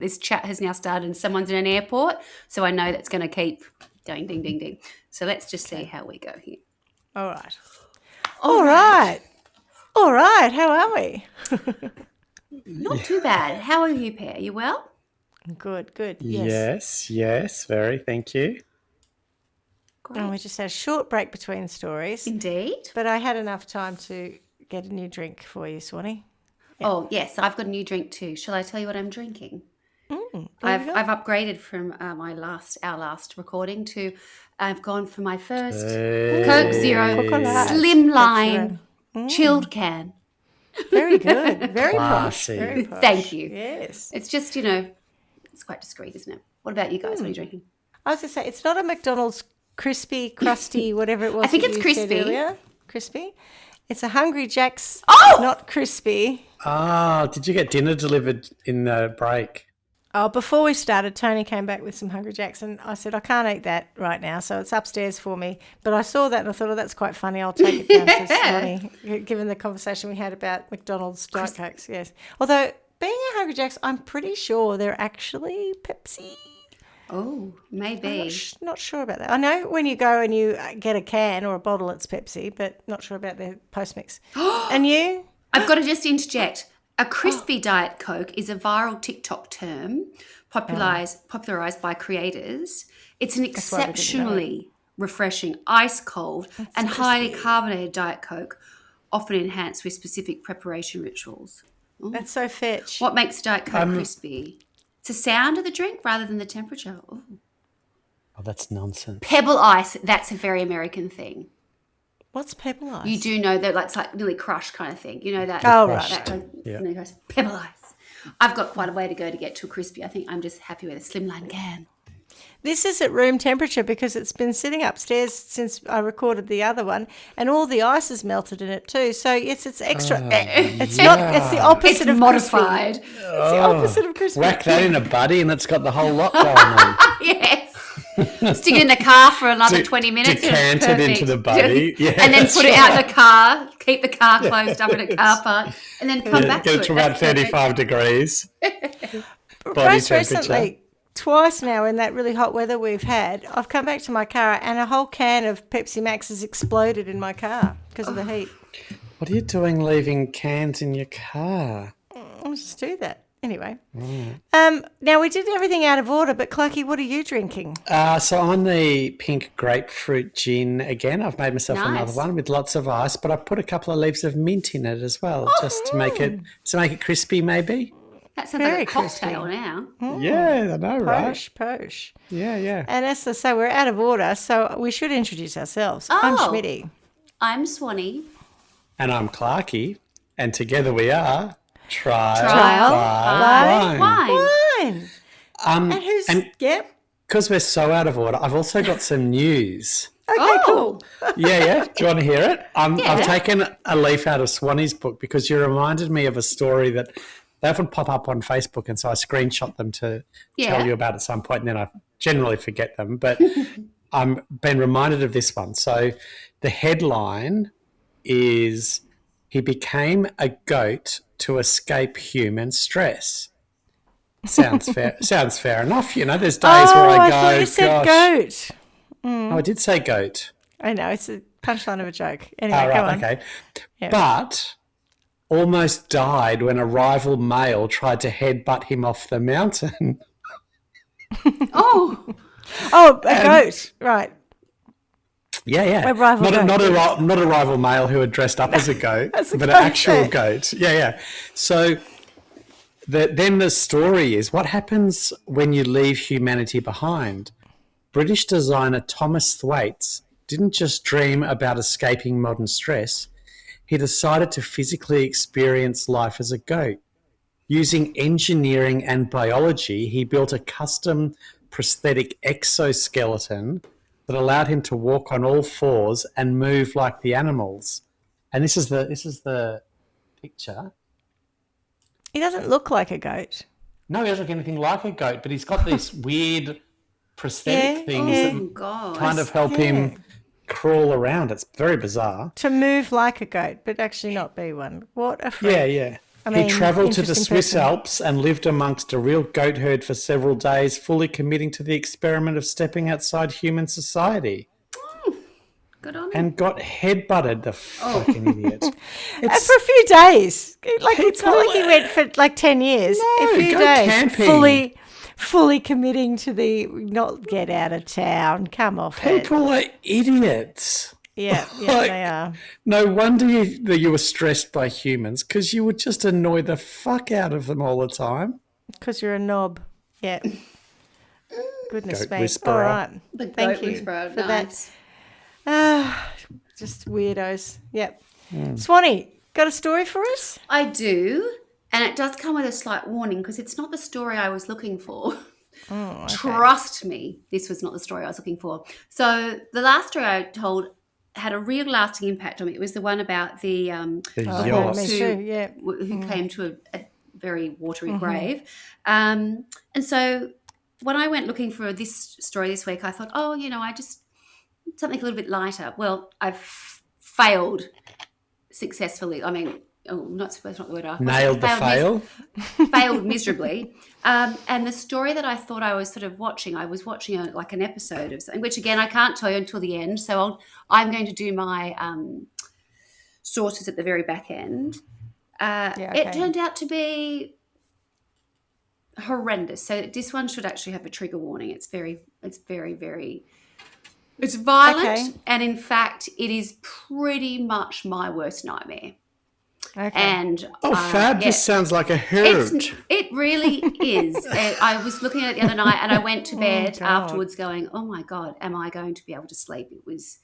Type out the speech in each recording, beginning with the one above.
this chat has now started and someone's in an airport, so I know that's going to keep going ding, ding, ding. So let's just see how we go here. All right. All right. How are we? Not too bad. How are you, Pear? You well? Good. Yes. Yes, very. Thank you. Great. And we just had a short break between stories. Indeed. But I had enough time to get a new drink for you, Swanny. Yeah. Oh, yes. I've got a new drink too. Shall I tell you what I'm drinking? I've upgraded from our last recording to I've gone for my first Coke Zero Slimline chilled can. Very good. Very posh. Classy. Very posh. Thank you. Yes. It's just, it's quite discreet, isn't it? What about you guys? What are you drinking? I was going to say, it's not a McDonald's crispy, crusty, whatever it was. I think that it's you crispy. said earlier. Crispy. It's a Hungry Jack's. Oh! Not crispy. Oh, did you get dinner delivered in the break? Oh, before we started, Tony came back with some Hungry Jacks and I said, I can't eat that right now, so it's upstairs for me. But I saw that and I thought, that's quite funny. I'll take it down to Swanny, given the conversation we had about McDonald's Diet Cokes, yes. Although, being a Hungry Jacks, I'm pretty sure they're actually Pepsi. Oh, maybe. I'm not sure about that. I know when you go and you get a can or a bottle, it's Pepsi, but not sure about their post-mix. And you? I've got to just interject. A crispy Diet Coke is a viral TikTok term popularised by creators. It's an exceptionally refreshing, ice-cold and highly carbonated Diet Coke, often enhanced with specific preparation rituals. Ooh. That's so fetch. What makes Diet Coke crispy? It's the sound of the drink rather than the temperature. Ooh. Oh, that's nonsense. Pebble ice, that's a very American thing. What's pebble ice? You do know that it's like nearly crushed kind of thing. You know that? Oh, right. That pebble ice. I've got quite a way to go to get to a crispy. I think I'm just happy with a slimline can. This is at room temperature because it's been sitting upstairs since I recorded the other one, and all the ice is melted in it too. So yes, it's extra. It's not. It's the opposite of modified. Crispy. It's the opposite of crispy. Whack that in a buddy, and it's got the whole lot going on. Yes. Stick it in the car for another 20 minutes. Decant it into the buddy. Yeah, and then put it out the car, keep the car closed up in a car park, and then come back to it. Get it to about 35 degrees. Most recently, twice now in that really hot weather we've had, I've come back to my car and a whole can of Pepsi Max has exploded in my car because of the heat. What are you doing leaving cans in your car? I'll just do that. Anyway, now we did everything out of order, but Clucky, what are you drinking? So I'm the pink grapefruit gin again. I've made myself another one with lots of ice, but I put a couple of leaves of mint in it as well, just to make it crispy, maybe. That sounds like a cocktail now. Yeah, I know, right? Posh. Yeah. And as I say, we're out of order, so we should introduce ourselves. I'm Schmitty. I'm Swanny. And I'm Clarky, and together we are Trial by Wine. And who's... Yep. Because we're so out of order, I've also got some news. Okay, cool. Yeah. Do you want to hear it? I've taken a leaf out of Swanny's book because you reminded me of a story that they often pop up on Facebook, and so I screenshot them to tell you about at some point, and then I generally forget them. But I'm been reminded of this one. So the headline is, "He became a goat to escape human stress." Sounds fair. Sounds fair enough. There's days where I go, thought you said goat. Oh, I did say goat. I know, it's a punchline of a joke. Anyway, go on. Okay. Yeah. But almost died when a rival male tried to headbutt him off the mountain. Oh, a goat, right. Yeah. A rival goat. Not a rival male who had dressed up as a goat, but an actual goat. Yeah. So then the story is, what happens when you leave humanity behind? British designer Thomas Thwaites didn't just dream about escaping modern stress. He decided to physically experience life as a goat. Using engineering and biology, he built a custom prosthetic exoskeleton that allowed him to walk on all fours and move like the animals. And this is the picture. He doesn't look like a goat. No, he doesn't look anything like a goat, but he's got these weird prosthetic things that kind of help him crawl around. It's very bizarre. To move like a goat, but actually not be one. What a freak. Yeah. I He mean, travelled to the interesting Swiss person. Alps and lived amongst a real goat herd for several days, fully committing to the experiment of stepping outside human society. Good on him. And got headbutted, the fucking idiot. For a few days. Like, it's not People- like he went for like 10 years. No, a few go days. camping. Fully committing to the not get out of town. Come off it. People are idiots. Yeah, Like, they are. No wonder that you were stressed by humans, because you would just annoy the fuck out of them all the time. Because you're a knob. Yeah. Goodness Goat me. whisperer. All right. The Thank goat you whisperer. for Nice. that. Just weirdos. Yep. Swanny, got a story for us? I do, and it does come with a slight warning because it's not the story I was looking for. Oh, okay. Trust me, this was not the story I was looking for. So the last story I told had a real lasting impact on me. It was the one about the The Oh, yacht. me too, yeah. who came to a very watery grave. And so when I went looking for this story this week, I thought, I just something a little bit lighter. Well, I've failed successfully. I mean, that's not the word I Nailed the fail. failed miserably. And the story that I thought I was sort of watching, I was watching like an episode of something, which again I can't tell you until the end. So I'm going to do my sources at the very back end. It turned out to be horrendous. So this one should actually have a trigger warning. It's very, very. It's violent, and in fact, it is pretty much my worst nightmare. Okay. And Fab, this sounds like a herd. It really is. I was looking at it the other night, and I went to bed afterwards going, "Oh my God, am I going to be able to sleep?" It was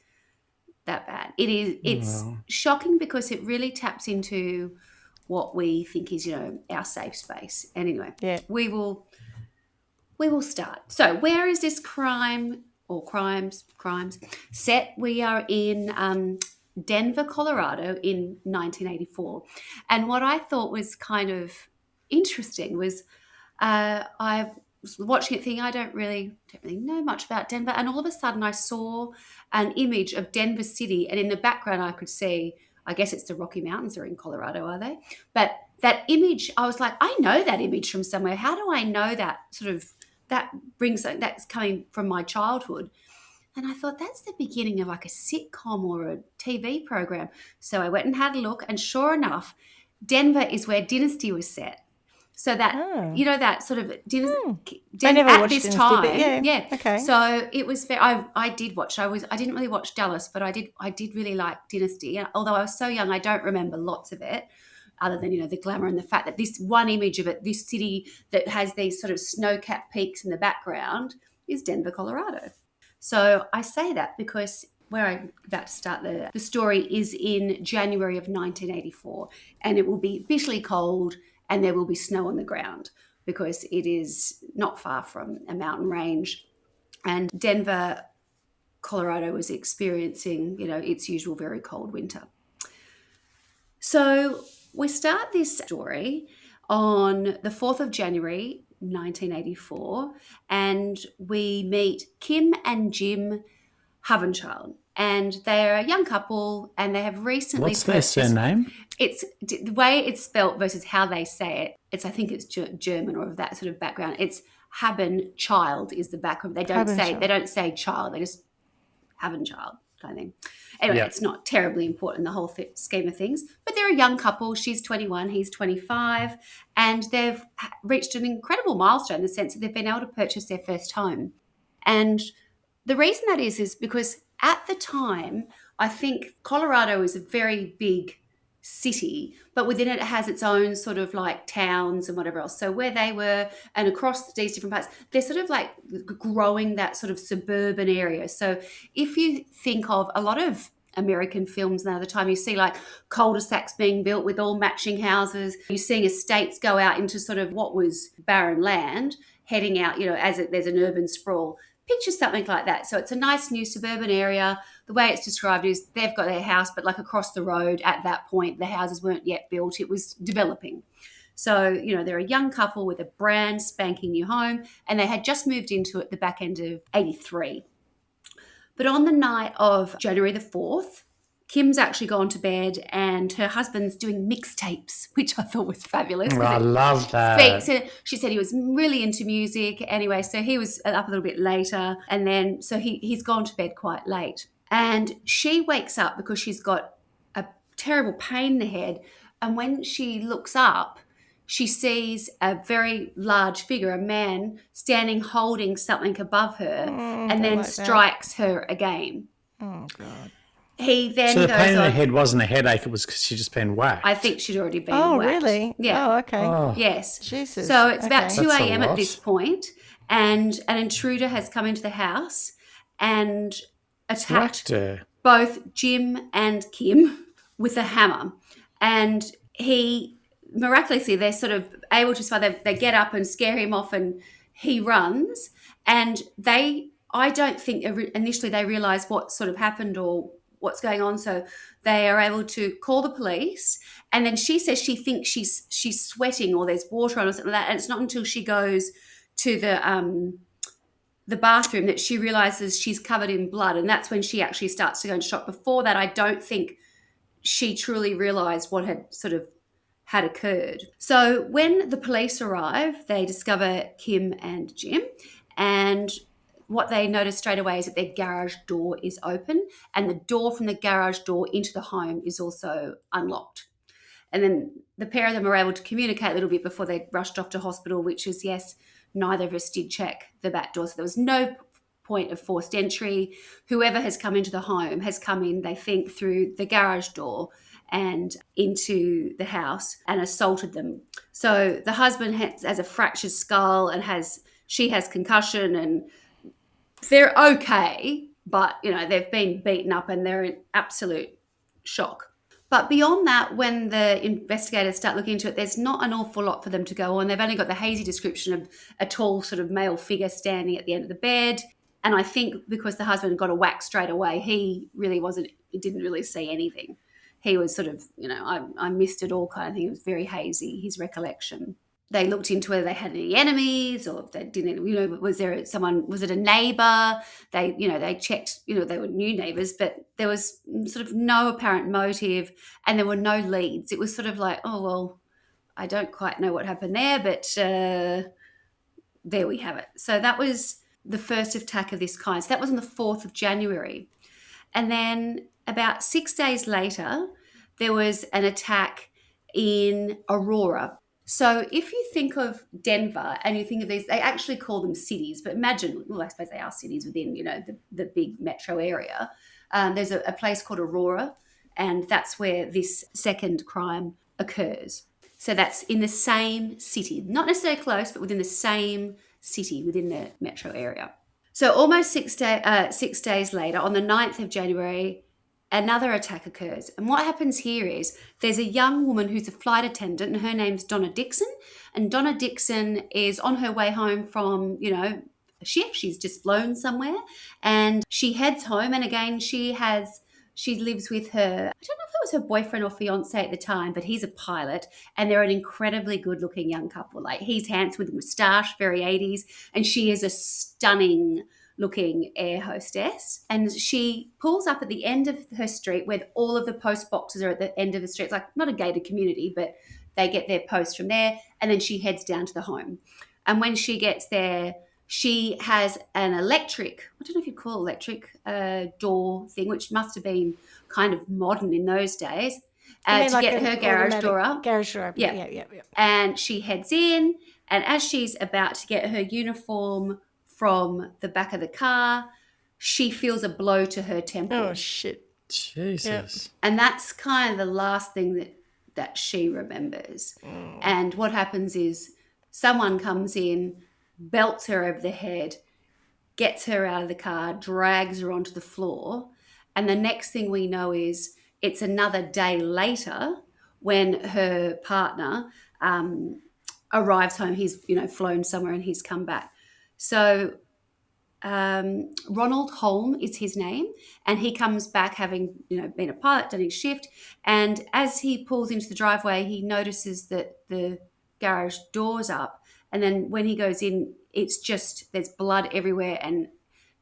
that bad. It is. It's shocking because it really taps into what we think is, our safe space. And anyway, we will start. So, where is this crime or crimes set? We are in Denver, Colorado in 1984. And what I thought was kind of interesting was I was watching it thinking I don't really know much about Denver. And all of a sudden I saw an image of Denver City, and in the background I could see, I guess it's the Rocky Mountains are in Colorado, are they? But that image, I was like, I know that image from somewhere. How do I know that that's coming from my childhood? And I thought that's the beginning of like a sitcom or a TV program. So I went and had a look, and sure enough, Denver is where Dynasty was set. So that that sort of Dynasty I never at watched this Dynasty, time, but okay. So it was very. I did watch. I didn't really watch Dallas, but I did really like Dynasty. Although I was so young, I don't remember lots of it, other than the glamour and the fact that this one image of it, this city that has these sort of snow-capped peaks in the background, is Denver, Colorado. So I say that because where I'm about to start the story is in January of 1984, and it will be bitterly cold and there will be snow on the ground because it is not far from a mountain range. And Denver, Colorado was experiencing, its usual very cold winter. So we start this story on the 4th of January, 1984, and we meet Kim and Jim Havenchild, and they're a young couple, and they have recently. What's their surname? It's the way it's spelt versus how they say it. I think it's German or of that sort of background. It's Havenchild is the background. They don't say child. They just Havenchild kind of thing. Anyway, It's not terribly important in the whole scheme of things. But they're a young couple. She's 21, he's 25, and they've reached an incredible milestone in the sense that they've been able to purchase their first home. And the reason that is because at the time, I think Colorado is a very big city, but within it has its own sort of like towns and whatever else. So where they were and across these different parts, they're sort of like growing that sort of suburban area. So if you think of a lot of American films now, the time you see like cul-de-sacs being built with all matching houses, you're seeing estates go out into sort of what was barren land, heading out, there's an urban sprawl. Picture something like that. So it's a nice new suburban area. The way it's described is they've got their house, but like across the road at that point, the houses weren't yet built. It was developing. So, they're a young couple with a brand spanking new home, and they had just moved into it the back end of 83. But on the night of January the 4th, Kim's actually gone to bed and her husband's doing mixtapes, which I thought was fabulous. I love that. She said he was really into music. Anyway, so he was up a little bit later, and then so he's gone to bed quite late. And she wakes up because she's got a terrible pain in the head. And when she looks up, she sees a very large figure, a man standing holding something above her, and then strikes her again. Oh, God. He then so the goes pain in on, the head wasn't a headache, it was because she'd just been whacked. I think she'd already been Oh, whacked. really? Yeah. Oh, okay. Oh. Yes. Jesus. So it's about 2 That's a a.m. at lot. this point, and an intruder has come into the house and Whacked attacked her. both Jim and Kim with a hammer. And he, miraculously, they're sort of able to survive. They get up and scare him off, and he runs. And I don't think initially they realise what sort of happened or what's going on. So they are able to call the police. And then she says she thinks she's sweating or there's water on or something like that. And it's not until she goes to the bathroom that she realises she's covered in blood. And that's when she actually starts to go into shock. Before that, I don't think she truly realised what had occurred. So when the police arrive, they discover Kim and Jim, and what they notice straight away is that their garage door is open, and the door from the garage door into the home is also unlocked. And then the pair of them are able to communicate a little bit before they rushed off to hospital, which is, yes, neither of us did check the back door. So there was no point of forced entry. Whoever has come into the home has come in, they think, through the garage door and into the house and assaulted them. So the husband has a fractured skull and she has concussion, and they're okay, but they've been beaten up and they're in absolute shock. But beyond that, when the investigators start looking into it, there's not an awful lot for them to go on. They've only got the hazy description of a tall sort of male figure standing at the end of the bed. And I think because the husband got a whack straight away, he didn't really see anything. He was sort of, I missed it all kind of thing. It was very hazy, his recollection. They looked into whether they had any enemies or if they didn't, was it a neighbour? They checked, they were new neighbours, but there was sort of no apparent motive and there were no leads. It was sort of like, oh, well, I don't quite know what happened there, but there we have it. So that was the first attack of this kind. So that was on the 4th of January. And then about 6 days later, there was an attack in Aurora. So if you think of Denver and you think of these, they actually call them cities, but imagine, well, I suppose they are cities within, the big metro area. There's a place called Aurora, and that's where this second crime occurs. So that's in the same city, not necessarily close, but within the same city within the metro area. So almost 6 days later, on the 9th of January, another attack occurs. And what happens here is there's a young woman who's a flight attendant, and her name's Donna Dixon. And Donna Dixon is on her way home from, a shift. She's just flown somewhere and she heads home. And again, she lives with her, I don't know if it was her boyfriend or fiance at the time, but he's a pilot and they're an incredibly good looking young couple. Like, he's handsome with a moustache, very 80s. And she is a stunning looking air hostess, and she pulls up at the end of her street where all of the post boxes are at the end of the street. It's like not a gated community, but they get their post from there, and then she heads down to the home. And when she gets there, she has an electric, I don't know if you'd call it electric, door thing, which must have been kind of modern in those days, to like get her garage door up. Garage door open. Yeah. Yeah. And she heads in, and as she's about to get her uniform from the back of the car, she feels a blow to her temple. Oh, shit. Jesus. Yep. And that's kind of the last thing that she remembers. And what happens is someone comes in, belts her over the head, gets her out of the car, drags her onto the floor. And the next thing we know is it's another day later when her partner arrives home. He's, flown somewhere and he's come back. So Ronald Holm is his name, and he comes back having, been a pilot, done his shift. And as he pulls into the driveway, he notices that the garage door's up. And then when he goes in, it's just, there's blood everywhere and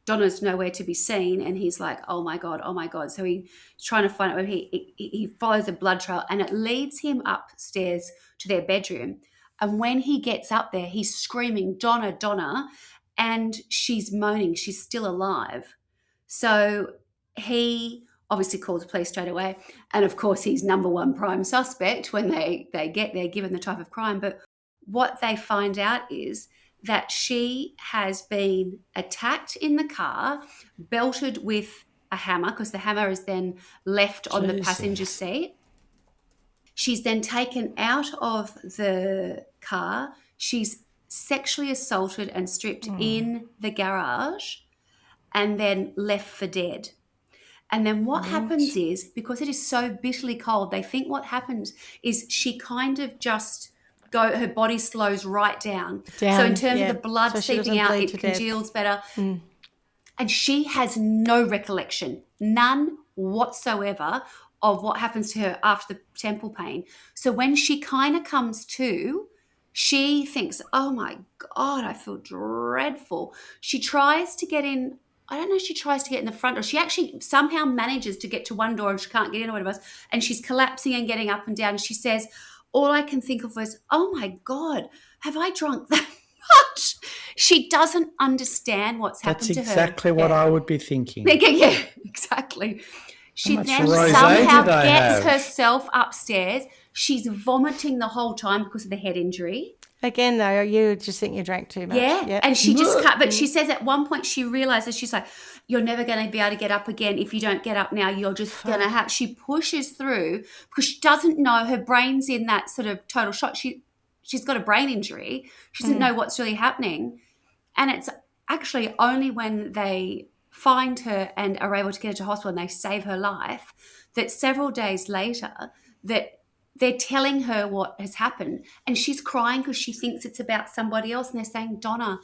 Donna's nowhere to be seen, and he's like, oh my God, oh my God. So he's trying to find out where he follows a blood trail, and it leads him upstairs to their bedroom. And when he gets up there, he's screaming, Donna, Donna, and she's moaning, she's still alive. So he obviously calls the police straight away. And of course, he's number one prime suspect when they get there, given the type of crime. But what they find out is that she has been attacked in the car, belted with a hammer, because the hammer is then left on the passenger seat. She's then taken out of the car. She's sexually assaulted and stripped in the garage and then left for dead. And then what happens is, because it is so bitterly cold, they think what happens is she kind of just her body slows right down. So in terms of the blood seeping out, it congeals better. And she has no recollection, none whatsoever, of what happens to her after the temple pain. So when she kind of comes to, she thinks, oh my God, I feel dreadful. She tries to get in. I don't know if she tries to get in the front door. She actually somehow manages to get to one door and she can't get in or whatever else. And she's collapsing and getting up and down. And she says, all I can think of was, oh my God, have I drunk that much? She doesn't understand what's happened to her. That's exactly what I would be thinking. Yeah, exactly. She then somehow gets herself upstairs. She's vomiting the whole time because of the head injury. Again, though, you just think you drank too much. Yeah. And she just can't. But she says at one point she realizes, she's like, you're never going to be able to get up again. If you don't get up now, you're just going to have. She pushes through because she doesn't know. Her brain's in that sort of total shock. She's got a brain injury. She doesn't know what's really happening. And it's actually only when they find her and are able to get her to hospital and they save her life that several days later that they're telling her what has happened, and she's crying because she thinks it's about somebody else, and they're saying, Donna,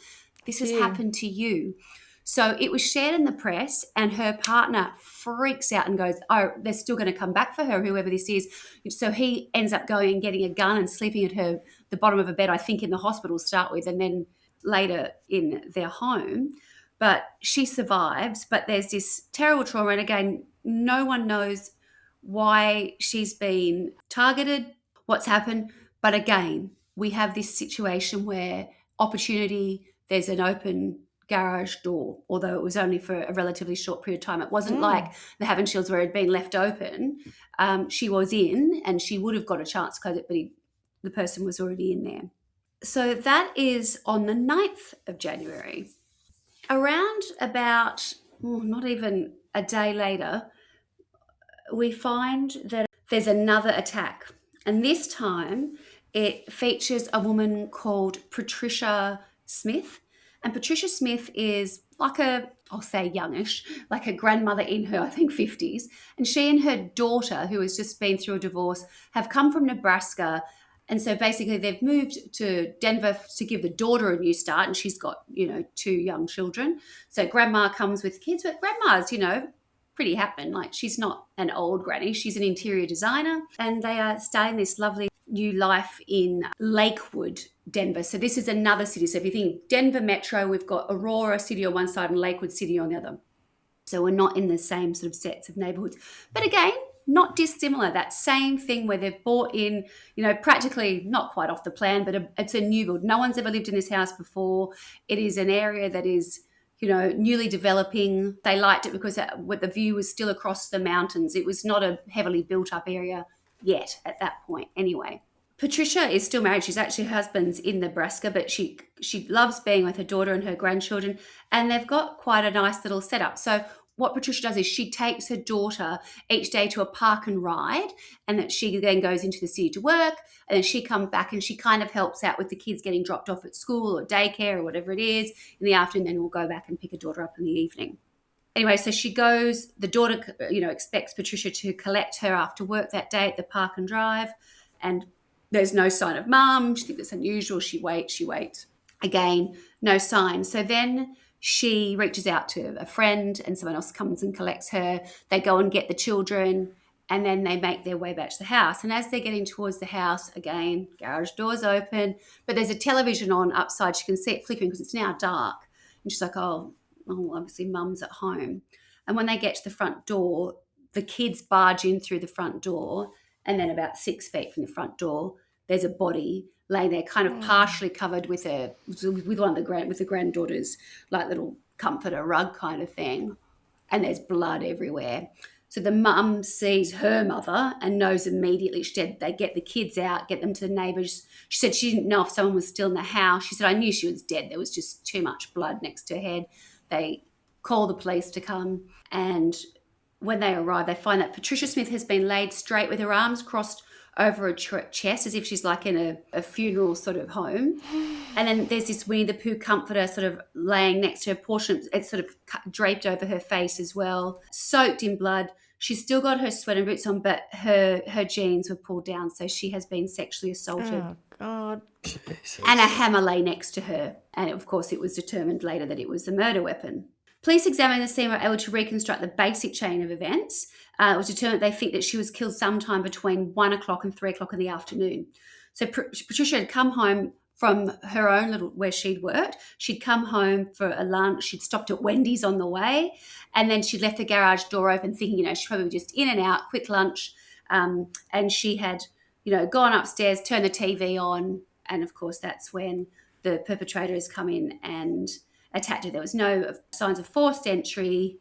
this has happened to you. So it was shared in the press, and her partner freaks out and goes, oh, they're still going to come back for her, whoever this is. So he ends up going and getting a gun and sleeping at the bottom of a bed, I think in the hospital to start with, and then later in their home. But she survives, but there's this terrible trauma, and again, no one knows why she's been targeted, what's happened. But again, we have this situation where opportunity, there's an open garage door, although it was only for a relatively short period of time. It wasn't like the Havenshields where it had been left open. She was in and she would have got a chance to close it, but the person was already in there. So that is on the 9th of January. Around about, not even a day later, we find that there's another attack. And this time it features a woman called Patricia Smith. And Patricia Smith is like I'll say youngish, like a grandmother in her, I think, 50s. And she and her daughter, who has just been through a divorce, have come from Nebraska. And so basically they've moved to Denver to give the daughter a new start. And she's got, 2 young children. So grandma comes with kids, but grandma's, pretty happening. Like, she's not an old granny. She's an interior designer. And they are starting this lovely new life in Lakewood, Denver. So this is another city. So if you think Denver Metro, we've got Aurora City on one side and Lakewood City on the other. So we're not in the same sort of sets of neighborhoods. But again, not dissimilar. That same thing where they've bought in, practically not quite off the plan, but it's a new build. No one's ever lived in this house before. It is an area that is, newly developing. They liked it because the view was still across the mountains. It was not a heavily built up area yet at that point anyway. Patricia is still married. She's actually, her husband's in Nebraska, but she loves being with her daughter and her grandchildren, and they've got quite a nice little setup. So what Patricia does is she takes her daughter each day to a park and ride, and that she then goes into the city to work, and then she comes back and she kind of helps out with the kids getting dropped off at school or daycare or whatever it is in the afternoon. Then we'll go back and pick her daughter up in the evening. Anyway, so she goes, the daughter, expects Patricia to collect her after work that day at the park and drive, and there's no sign of mum. She thinks it's unusual. She waits. Again, no sign. So then she reaches out to a friend and someone else comes and collects her. They go and get the children, and then they make their way back to the house. And as they're getting towards the house, again, garage door's open, but there's a television on upside. She can see it flickering because it's now dark. And she's like, oh, obviously mum's at home. And when they get to the front door, the kids barge in through the front door, and then about 6 feet from the front door, there's a body laying there, kind of partially covered with one of the granddaughter's like little comforter rug kind of thing, and there's blood everywhere. So the mum sees her mother and knows immediately. She said they get the kids out, get them to the neighbours. She said she didn't know if someone was still in the house. She said, I knew she was dead. There was just too much blood next to her head. They call the police to come, and when they arrive, they find that Patricia Smith has been laid straight with her arms crossed over her chest as if she's like in a funeral sort of home. And then there's this Winnie the Pooh comforter sort of laying next to her, portion, it's sort of draped over her face as well, soaked in blood. She's still got her sweater boots on, but her jeans were pulled down, so she has been sexually assaulted. Oh, God. Jesus. And a hammer lay next to her. And, of course, it was determined later that it was a murder weapon. Police examining the scene were able to reconstruct the basic chain of events. It was determined they think that she was killed sometime between 1 o'clock and 3 o'clock in the afternoon. So Patricia had come home from her own where she'd worked. She'd come home for a lunch. She'd stopped at Wendy's on the way, and then she'd left the garage door open thinking, she's probably just in and out, quick lunch. And she had, gone upstairs, turned the TV on, and, of course, that's when the perpetrator has come in and attacked her. There was no signs of forced entry.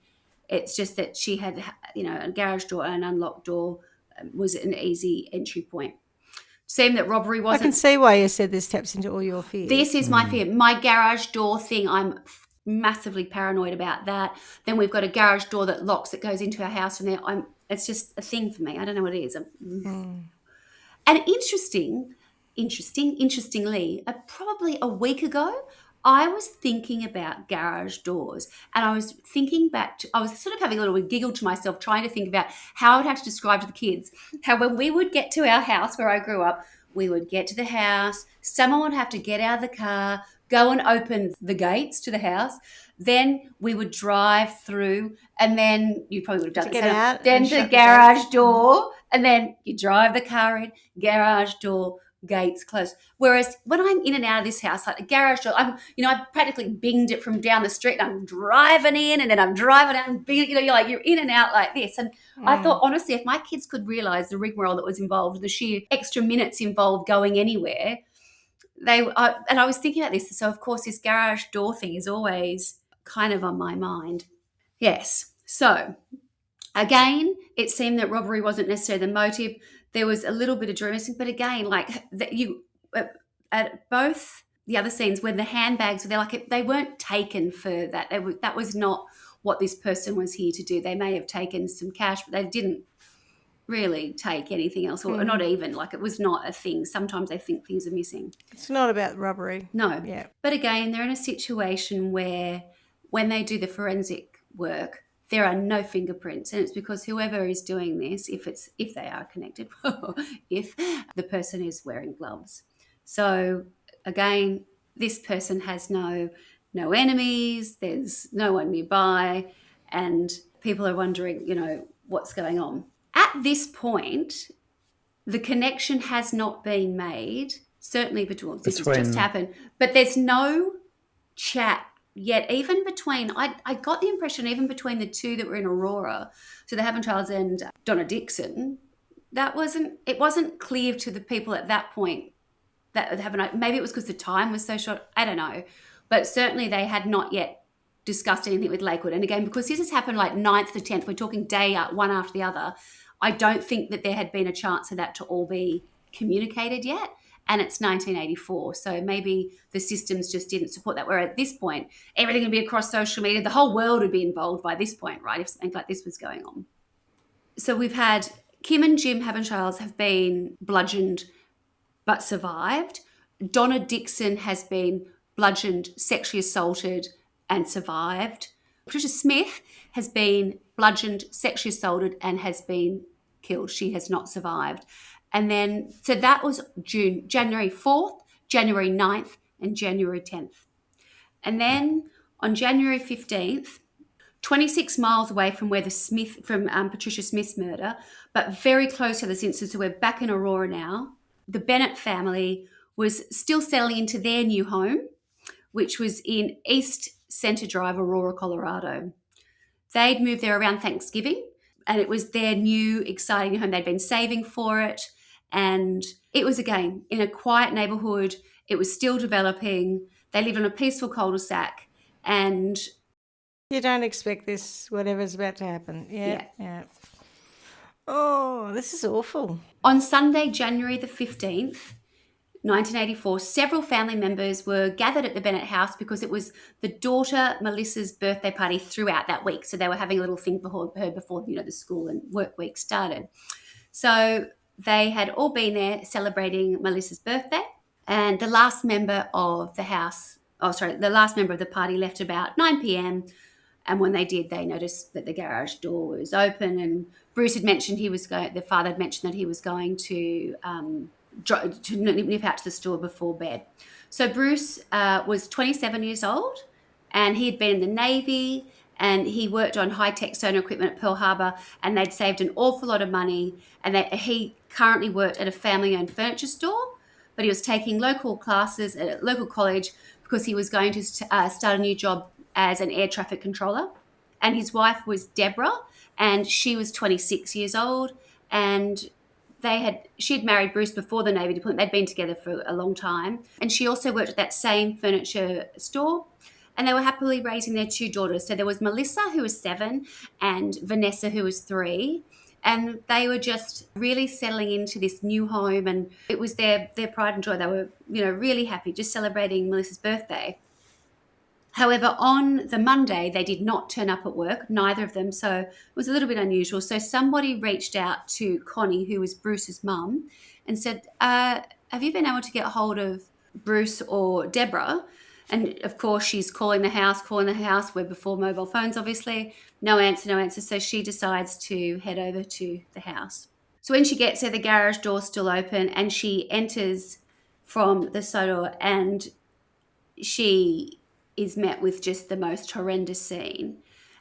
It's just that she had, a garage door and an unlocked door was an easy entry point. Seemed that robbery wasn't... I can see why you said this taps into all your fears. This is my fear. My garage door thing, I'm massively paranoid about that. Then we've got a garage door that locks, that goes into our house, and it's just a thing for me. I don't know what it is. And interestingly, probably a week ago, I was thinking about garage doors, and I was thinking back I was sort of having a little giggle to myself, trying to think about how I would have to describe to the kids how when we would get to our house where I grew up, we would get to the house, someone would have to get out of the car, go and open the gates to the house, then we would drive through, and then you probably would have done then the garage door, and then you drive the car in, garage door, gates closed. Whereas when I'm in and out of this house, like a garage door, I practically binged it from down the street, and I'm driving in, and then I'm driving out, and you're in and out like this. And I thought, honestly, if my kids could realise the rigmarole that was involved, the sheer extra minutes involved going anywhere, and I was thinking about this. So of course, this garage door thing is always kind of on my mind. Yes. So again, it seemed that robbery wasn't necessarily the motive. There was a little bit of jewelry missing, but again, like that, at both the other scenes where the handbags were there, like they weren't taken for that. That was not what this person was here to do. They may have taken some cash, but they didn't really take anything else, or not even, like it was not a thing. Sometimes they think things are missing. It's not about robbery. No. Yeah. But But again, they're in a situation where when they do the forensic work, there are no fingerprints, and it's because whoever is doing this, if they are connected, if the person is wearing gloves. So again, this person has no enemies, there's no one nearby, and people are wondering, what's going on. At this point, the connection has not been made, certainly between this has just happened, but there's no chat yet, even between, I got the impression even between the two that were in Aurora, so the Havenchilds and Donna Dixon, it wasn't clear to the people at that point that happened. Maybe it was because the time was so short, I don't know, but certainly they had not yet discussed anything with Lakewood. And again, because this has happened like 9th to 10th, we're talking day one after the other, I don't think that there had been a chance for that to all be communicated yet. And it's 1984, so maybe the systems just didn't support that. Where at this point, everything would be across social media. The whole world would be involved by this point, right, if something like this was going on. So we've had Kim and Jim Havenchilds have been bludgeoned but survived. Donna Dixon has been bludgeoned, sexually assaulted and survived. Patricia Smith has been bludgeoned, sexually assaulted and has been killed. She has not survived. And then, so that was January 4th, January 9th, and January 10th. And then on January 15th, 26 miles away from where Patricia Smith's murder, but very close to this instance, so we're back in Aurora now, the Bennett family was still settling into their new home, which was in East Center Drive, Aurora, Colorado. They'd moved there around Thanksgiving, and it was their new, exciting home. They'd been saving for it, and it was, again, in a quiet neighborhood. It was still developing. They lived on a peaceful cul-de-sac, and You don't expect this, whatever's about to happen. Yeah. Yeah. Oh, this is awful. on Sunday, January the 15th, 1984, several family members were gathered at the Bennett house because it was the daughter Melissa's birthday party throughout that week. So they were having a little thing for her before, the school and work week started. So they had all been there celebrating Melissa's birthday, and the last member of the party left about 9 p.m. And when they did, they noticed that the garage door was open, and Bruce had mentioned the father had mentioned that he was going to nip out to the store before bed. So Bruce was 27 years old, and he had been in the Navy, and he worked on high-tech sonar equipment at Pearl Harbor, and they'd saved an awful lot of money. And he currently worked at a family-owned furniture store, but he was taking local classes at a local college because he was going to start a new job as an air traffic controller. And his wife was Deborah, and she was 26 years old, and she had married Bruce before the Navy deployment. They'd been together for a long time. And she also worked at that same furniture store, and they were happily raising their 2 daughters. So there was Melissa, who was 7, and Vanessa, who was 3. And they were just really settling into this new home, and it was their pride and joy. They were, really happy, just celebrating Melissa's birthday. However, on the Monday, they did not turn up at work, neither of them, so it was a little bit unusual. So somebody reached out to Connie, who was Bruce's mum, and said, have you been able to get hold of Bruce or Deborah? And, of course, she's calling the house, where before mobile phones, obviously. No answer. So she decides to head over to the house. So when she gets there, the garage door's still open, and she enters from the side door, and she is met with just the most horrendous scene.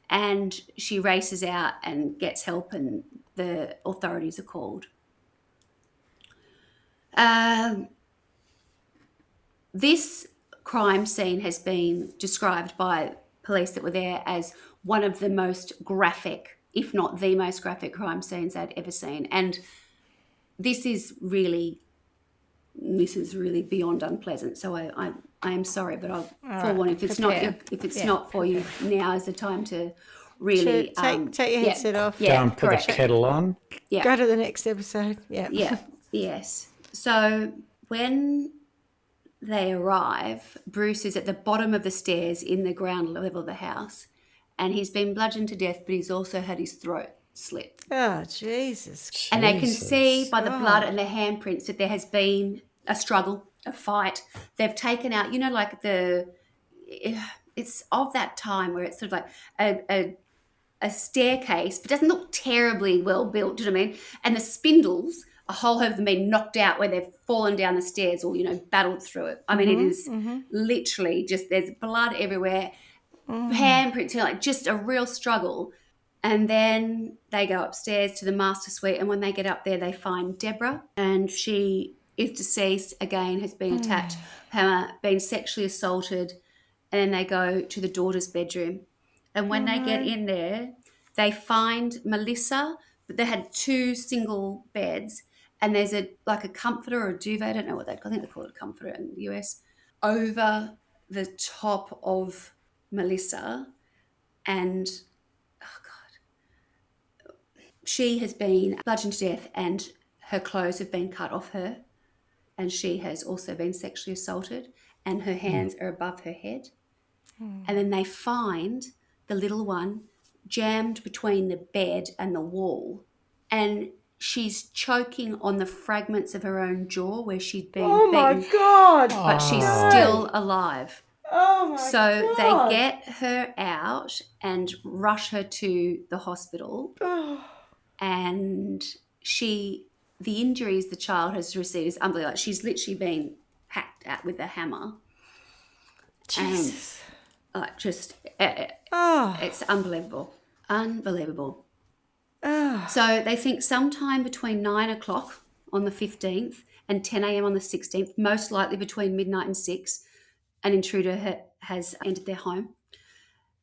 And she races out and gets help, and the authorities are called. This crime scene has been described by police that were there as one of the most graphic, if not the most graphic, crime scenes they'd ever seen. And this is really beyond unpleasant. So I am sorry, but I'll forewarn, if it's not for you, now is the time to really take your headset off. Go and put the kettle on. Yeah. Go to the next episode. Yeah. Yes. So when they arrive, Bruce is at the bottom of the stairs in the ground level of the house, and he's been bludgeoned to death, but he's also had his throat slit. Oh, Jesus. And they can see by the blood and the handprints that there has been a struggle, a fight. They've taken out, it's of that time where it's sort of like a staircase, but doesn't look terribly well built, do you know what I mean? And the spindles, a whole heap of them been knocked out where they've fallen down the stairs or, battled through it. I mean, it is literally just, there's blood everywhere, handprints, like just a real struggle. And then they go upstairs to the master suite, and when they get up there, they find Deborah, and she is deceased, again, has been attacked, been sexually assaulted, and then they go to the daughter's bedroom. And when they get in there, they find Melissa, but they had 2 single beds, and there's a comforter or a duvet, I don't know what I think they call it a comforter in the US, over the top of Melissa, and she has been bludgeoned to death, and her clothes have been cut off her, and she has also been sexually assaulted, and her hands are above her head. And then they find the little one jammed between the bed and the wall, and she's choking on the fragments of her own jaw where she'd been beaten. My God. But she's still alive. Oh, my God. So they get her out and rush her to the hospital. And the injuries the child has received is unbelievable. She's literally been hacked at with a hammer. Jesus. And it's unbelievable. Unbelievable. So they think sometime between 9 o'clock on the 15th and 10 a.m. on the 16th, most likely between midnight and 6, an intruder has entered their home.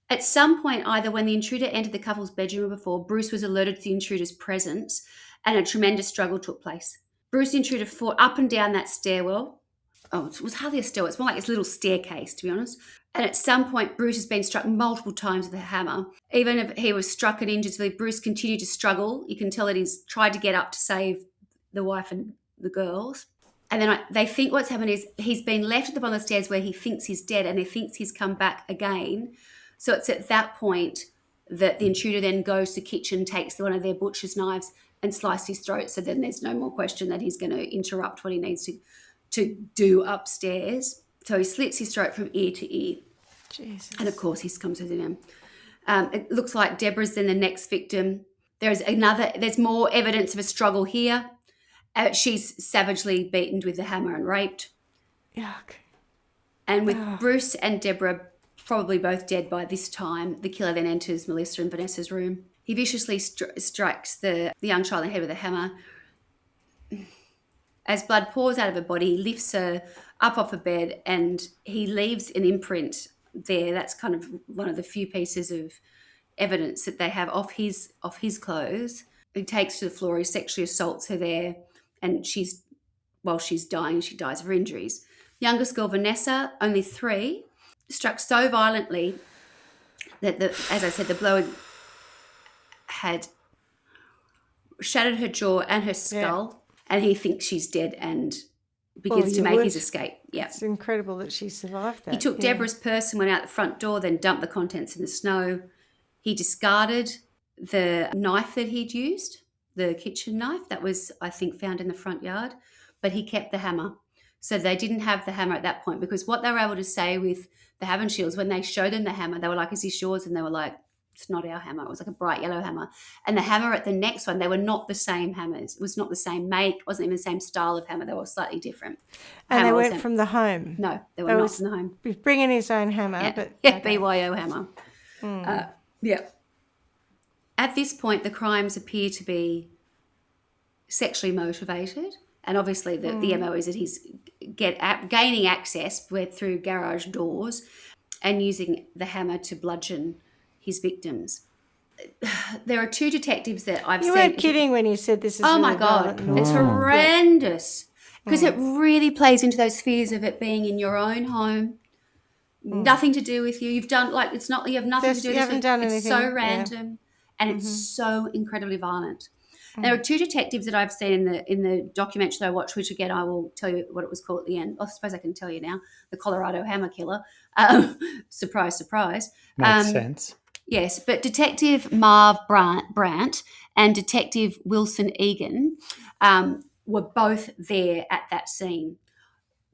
At some point, either when the intruder entered the couple's bedroom or before, Bruce was alerted to the intruder's presence and a tremendous struggle took place. Bruce, the intruder, fought up and down that stairwell. Oh, it was hardly a stairwell. It's more like this little staircase, to be honest. And at some point, Bruce has been struck multiple times with a hammer. Even if he was struck and injured severely, Bruce continued to struggle. You can tell that he's tried to get up to save the wife and the girls. And then they think what's happened is he's been left at the bottom of the stairs where he thinks he's dead and he thinks he's come back again. So it's at that point that the intruder then goes to the kitchen, takes one of their butcher's knives and slices his throat. So then there's no more question that he's going to interrupt what he needs to do upstairs. So he slits his throat from ear to ear. Jesus. And, of course, he comes within him. It looks like Deborah's then the next victim. There's more evidence of a struggle here. She's savagely beaten with the hammer and raped. Yuck. And with Bruce and Deborah probably both dead by this time, the killer then enters Melissa and Vanessa's room. He viciously strikes the young child in the head with a hammer. As blood pours out of her body, he lifts her up off a bed and he leaves an imprint there. That's kind of one of the few pieces of evidence that they have off his clothes. He takes her to the floor, he sexually assaults her there, and while she's dying, she dies of her injuries. Youngest girl, Vanessa, only 3, struck so violently that, as I said, the blow had shattered her jaw and her skull, and he thinks she's dead and begins to make his escape. Yeah, it's incredible that she survived that. He took Deborah's purse and went out the front door, then dumped the contents in the snow. He discarded the knife that he'd used, the kitchen knife that was, I think, found in the front yard, but he kept the hammer. So they didn't have the hammer at that point, because what they were able to say with the Havenshields, when they showed them the hammer, they were like, "Is this yours?" And they were like, "It's not our hammer." It was like a bright yellow hammer. And the hammer at the next one, they were not the same hammers. It was not the same make, wasn't even the same style of hammer. They were slightly different. And they weren't from the home? No, they were not from the home. He's bringing his own hammer. Yeah, but okay. BYO hammer. Yeah. At this point, the crimes appear to be sexually motivated. And obviously the MO is that he's gaining access through garage doors and using the hammer to bludgeon his victims. There are 2 detectives that I've seen. You weren't kidding when you said this is Oh, really my God. violent. It's horrendous. Because it really plays into those fears of it being in your own home, nothing to do with you. You've done, like, it's not, you have nothing to do with it. You haven't done anything. It's so random and it's so incredibly violent. There are 2 detectives that I've seen in the documentary that I watched, which again I will tell you what it was called at the end. I suppose I can tell you now. The Colorado Hammer Killer. Surprise, surprise. Makes sense. Yes, but Detective Marv Brandt and Detective Wilson Egan were both there at that scene.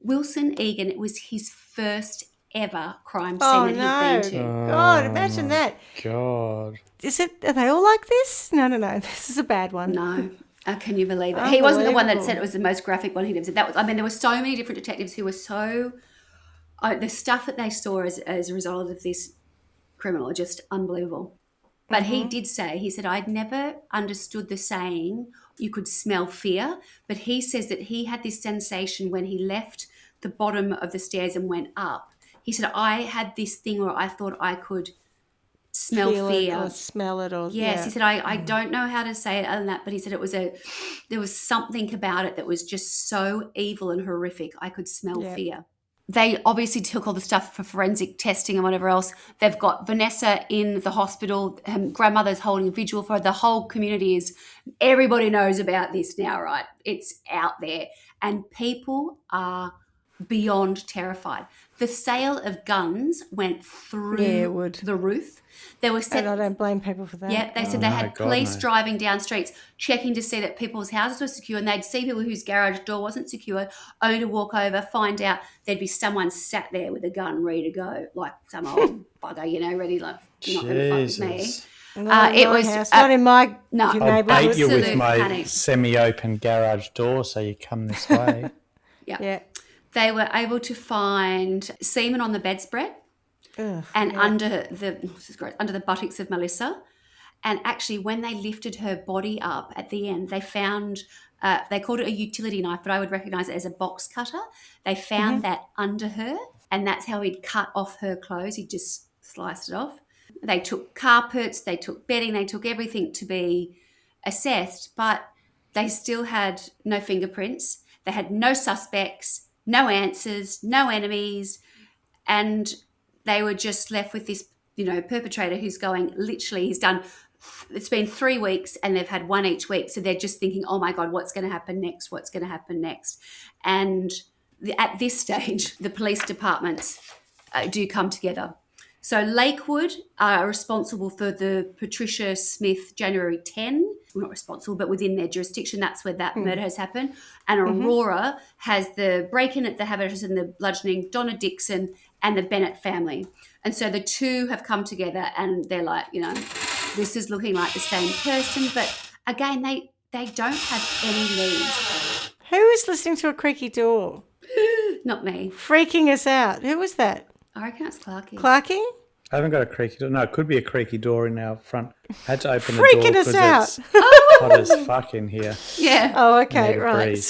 Wilson Egan, it was his first ever crime scene that he'd been to. God, imagine that. God. Are they all like this? No. This is a bad one. No. Can you believe it? He wasn't the one that said it was the most graphic one he'd ever said. There were so many different detectives who were so... the stuff that they saw as a result of this criminal are just unbelievable. But he did say, he said, "I'd never understood the saying, you could smell fear." But he says that he had this sensation when he left the bottom of the stairs and went up. He said, "I had this thing where I thought I could smell fear or smell it, or he said, I don't know how to say it other than that, but he said there was something about it that was just so evil and horrific. I could smell fear." They obviously took all the stuff for forensic testing and whatever else. They've got Vanessa in the hospital. Grandmother's holding a vigil for her. The whole community everybody knows about this now, right? It's out there. And people are beyond terrified. The sale of guns went through the roof. They were and I don't blame people for that. Yeah, they said they had police driving down streets checking to see that people's houses were secure, and they'd see people whose garage door wasn't secure, only to walk over, find out there'd be someone sat there with a gun ready to go, like some old bugger, ready, like, you're not going to fuck with me. It was not in my I'll bait you with my semi-open garage door, so you come this way. Yeah. They were able to find semen on the bedspread and under the buttocks of Melissa. And actually, when they lifted her body up at the end, they found, they called it a utility knife, but I would recognise it as a box cutter. They found that under her, and that's how he'd cut off her clothes. He'd just sliced it off. They took carpets, they took bedding, they took everything to be assessed, but they still had no fingerprints. They had no suspects, no answers, no enemies, and they were just left with this, perpetrator who's going, literally, it's been 3 weeks and they've had one each week. So they're just thinking, oh my God, what's going to happen next? What's going to happen next? And at this stage, the police departments do come together. So Lakewood are responsible for the Patricia Smith January 10. Well, not responsible, but within their jurisdiction, that's where that murder has happened. And Aurora has the break-in at the Habitus and the bludgeoning, Donna Dixon and the Bennett family. And so the two have come together and they're like, this is looking like the same person. But again, they don't have any leads. Who is listening to a creaky door? Not me. Freaking us out. Who was that? I reckon it's Clarky. Clarky? I haven't got a creaky door. No, it could be a creaky door in our front. I had to open the Freaking door us because out. it's hot as fuck in here. Yeah. Oh, okay, Yeah, right. breathe.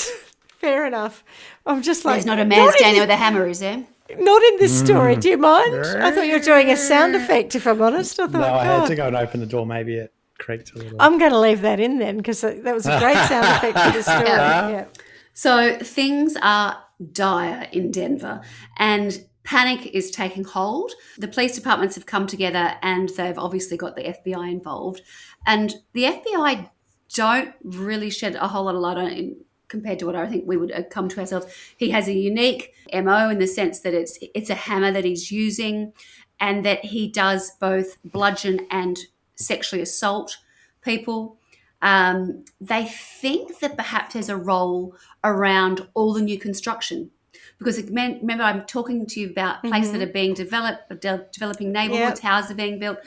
Fair enough. I'm just like... There's not a man standing with a hammer, is there? Not in this story. Do you mind? I thought you were doing a sound effect, if I'm honest. I thought, No, I had God. to go and open the door. Maybe it creaked a little. I'm going to leave that in then because that was a great sound effect for the story. Yeah. So things are dire in Denver and panic is taking hold. The police departments have come together and they've obviously got the FBI involved. And the FBI don't really shed a whole lot of light on it compared to what I think we would come to ourselves. He has a unique MO in the sense that it's a hammer that he's using and that he does both bludgeon and sexually assault people. They think that perhaps there's a role around all the new construction. Because remember, I'm talking to you about places that are being developed, developing neighbourhoods, houses are being built,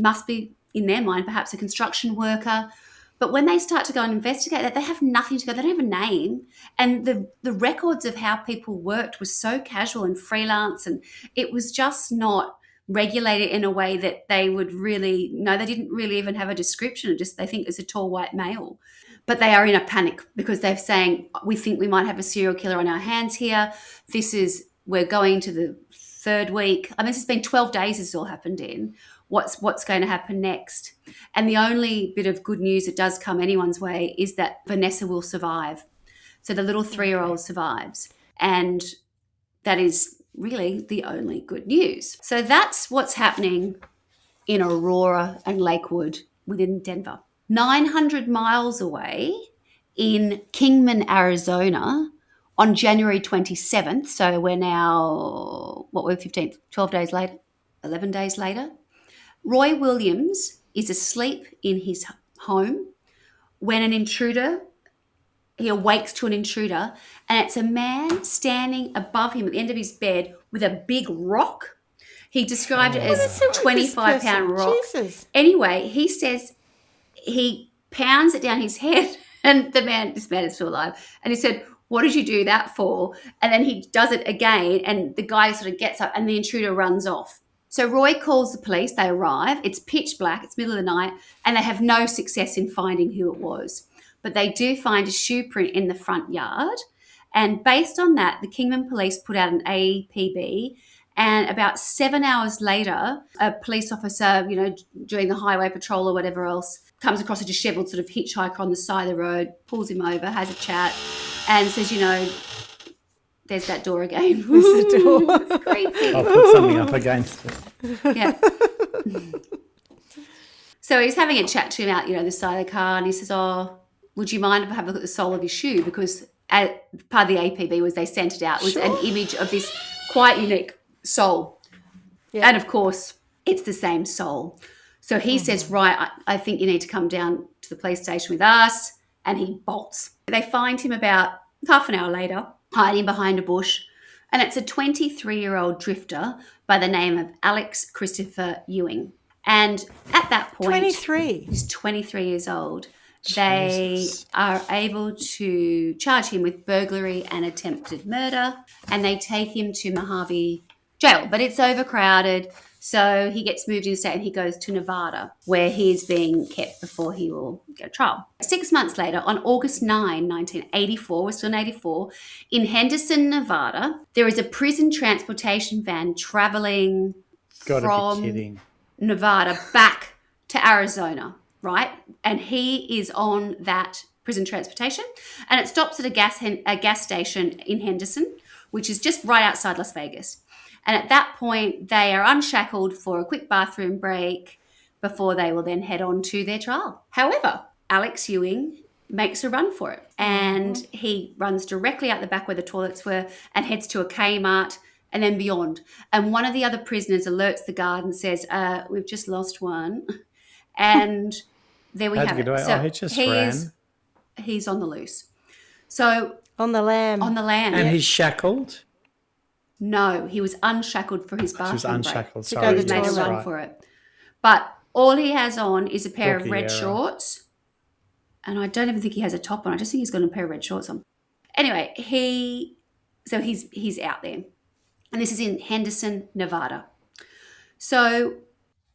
must be, in their mind, perhaps a construction worker. But when they start to go and investigate that, they have nothing to go. They don't have a name. And the records of how people worked was so casual and freelance, and it was just not regulated in a way that they would really know. They didn't really even have a description. They think it's a tall white male. But they are in a panic because they're saying, we think we might have a serial killer on our hands here. We're going to the third week. I mean, this has been 12 days this all happened in. What's going to happen next? And the only bit of good news that does come anyone's way is that Vanessa will survive. So the little 3-year-old survives. And that is really the only good news. So that's what's happening in Aurora and Lakewood within Denver. 900 miles away in Kingman, Arizona, on January 27th, so we're now, we're 15th, 12 days later, 11 days later, Roy Williams is asleep in his home when he awakes to an intruder, and it's a man standing above him at the end of his bed with a big rock. He described it as a 25-pound rock. Jesus. Anyway, he says he pounds it down his head, and this man is still alive, and he said, what did you do that for? And then he does it again, and the guy sort of gets up and the intruder runs off. So Roy calls the police. They arrive. It's pitch black. It's middle of the night, and they have no success in finding who it was. But they do find a shoe print in the front yard, and based on that, the Kingman police put out an APB. And about 7 hours later, a police officer, doing the highway patrol or whatever else, comes across a disheveled sort of hitchhiker on the side of the road, pulls him over, has a chat, and says, there's that door again. There's the door. It's creepy. I'll put something up against it. Yeah. So he's having a chat to him out, the side of the car, and he says, oh, would you mind if I have a look at the sole of your shoe? Because part of the APB was they sent it out. It was an image of this quite unique sole. Yeah. And, of course, it's the same sole. So he says, right, I think you need to come down to the police station with us, and he bolts. They find him about half an hour later, hiding behind a bush, and it's a 23-year-old drifter by the name of Alex Christopher Ewing. And at that point... 23. He's 23 years old. They are able to charge him with burglary and attempted murder, and they take him to Mojave jail. But it's overcrowded, so he gets moved interstate and he goes to Nevada, where he is being kept before he will go to trial. 6 months later, on August 9, 1984, we're still in 84, in Henderson, Nevada, there is a prison transportation van traveling Gotta from... be kidding. Nevada back to Arizona, right? And he is on that prison transportation, and it stops at a gas station in Henderson, which is just right outside Las Vegas. And at that point, they are unshackled for a quick bathroom break before they will then head on to their trial. However, Alex Ewing makes a run for it, and he runs directly out the back where the toilets were and heads to a Kmart and then beyond. And one of the other prisoners alerts the guard and says, we've just lost one. And there we How'd have you it. get away? So Oh, he just ran. he's on the loose. So On the lam. on the lam. And he's shackled. No, he was unshackled for his She bathroom was break. unshackled. To go Sorry, to He's the made a toilet. run for it. But all he has on is a pair of Rookie red error. shorts. And I don't even think he has a top on. I just think he's got a pair of red shorts on. Anyway, he's out there. And this is in Henderson, Nevada. So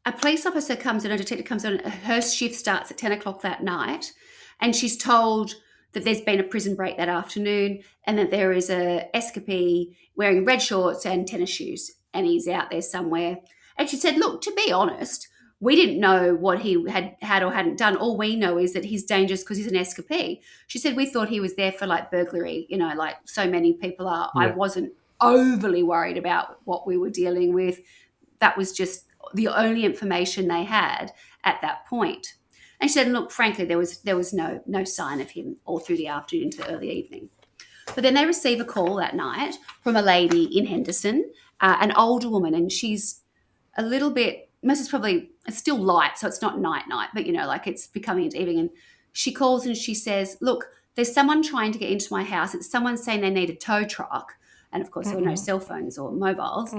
a police officer comes in, a detective comes in, her shift starts at 10 o'clock that night, and she's told that there's been a prison break that afternoon and that there is a escapee wearing red shorts and tennis shoes, and he's out there somewhere. And she said, look, to be honest, we didn't know what he had or hadn't done. All we know is that he's dangerous because he's an escapee. She said, we thought he was there for like burglary, like so many people are. I Yeah. wasn't overly worried about what we were dealing with. That was just the only information they had at that point. And she said, look, frankly, there was no sign of him all through the afternoon to early evening. But then they receive a call that night from a lady in Henderson, an older woman, and she's a little bit, it's still light, so it's not night, but it's becoming into evening. And she calls and she says, look, there's someone trying to get into my house. It's someone saying they need a tow truck. And of course, there were no cell phones or mobiles.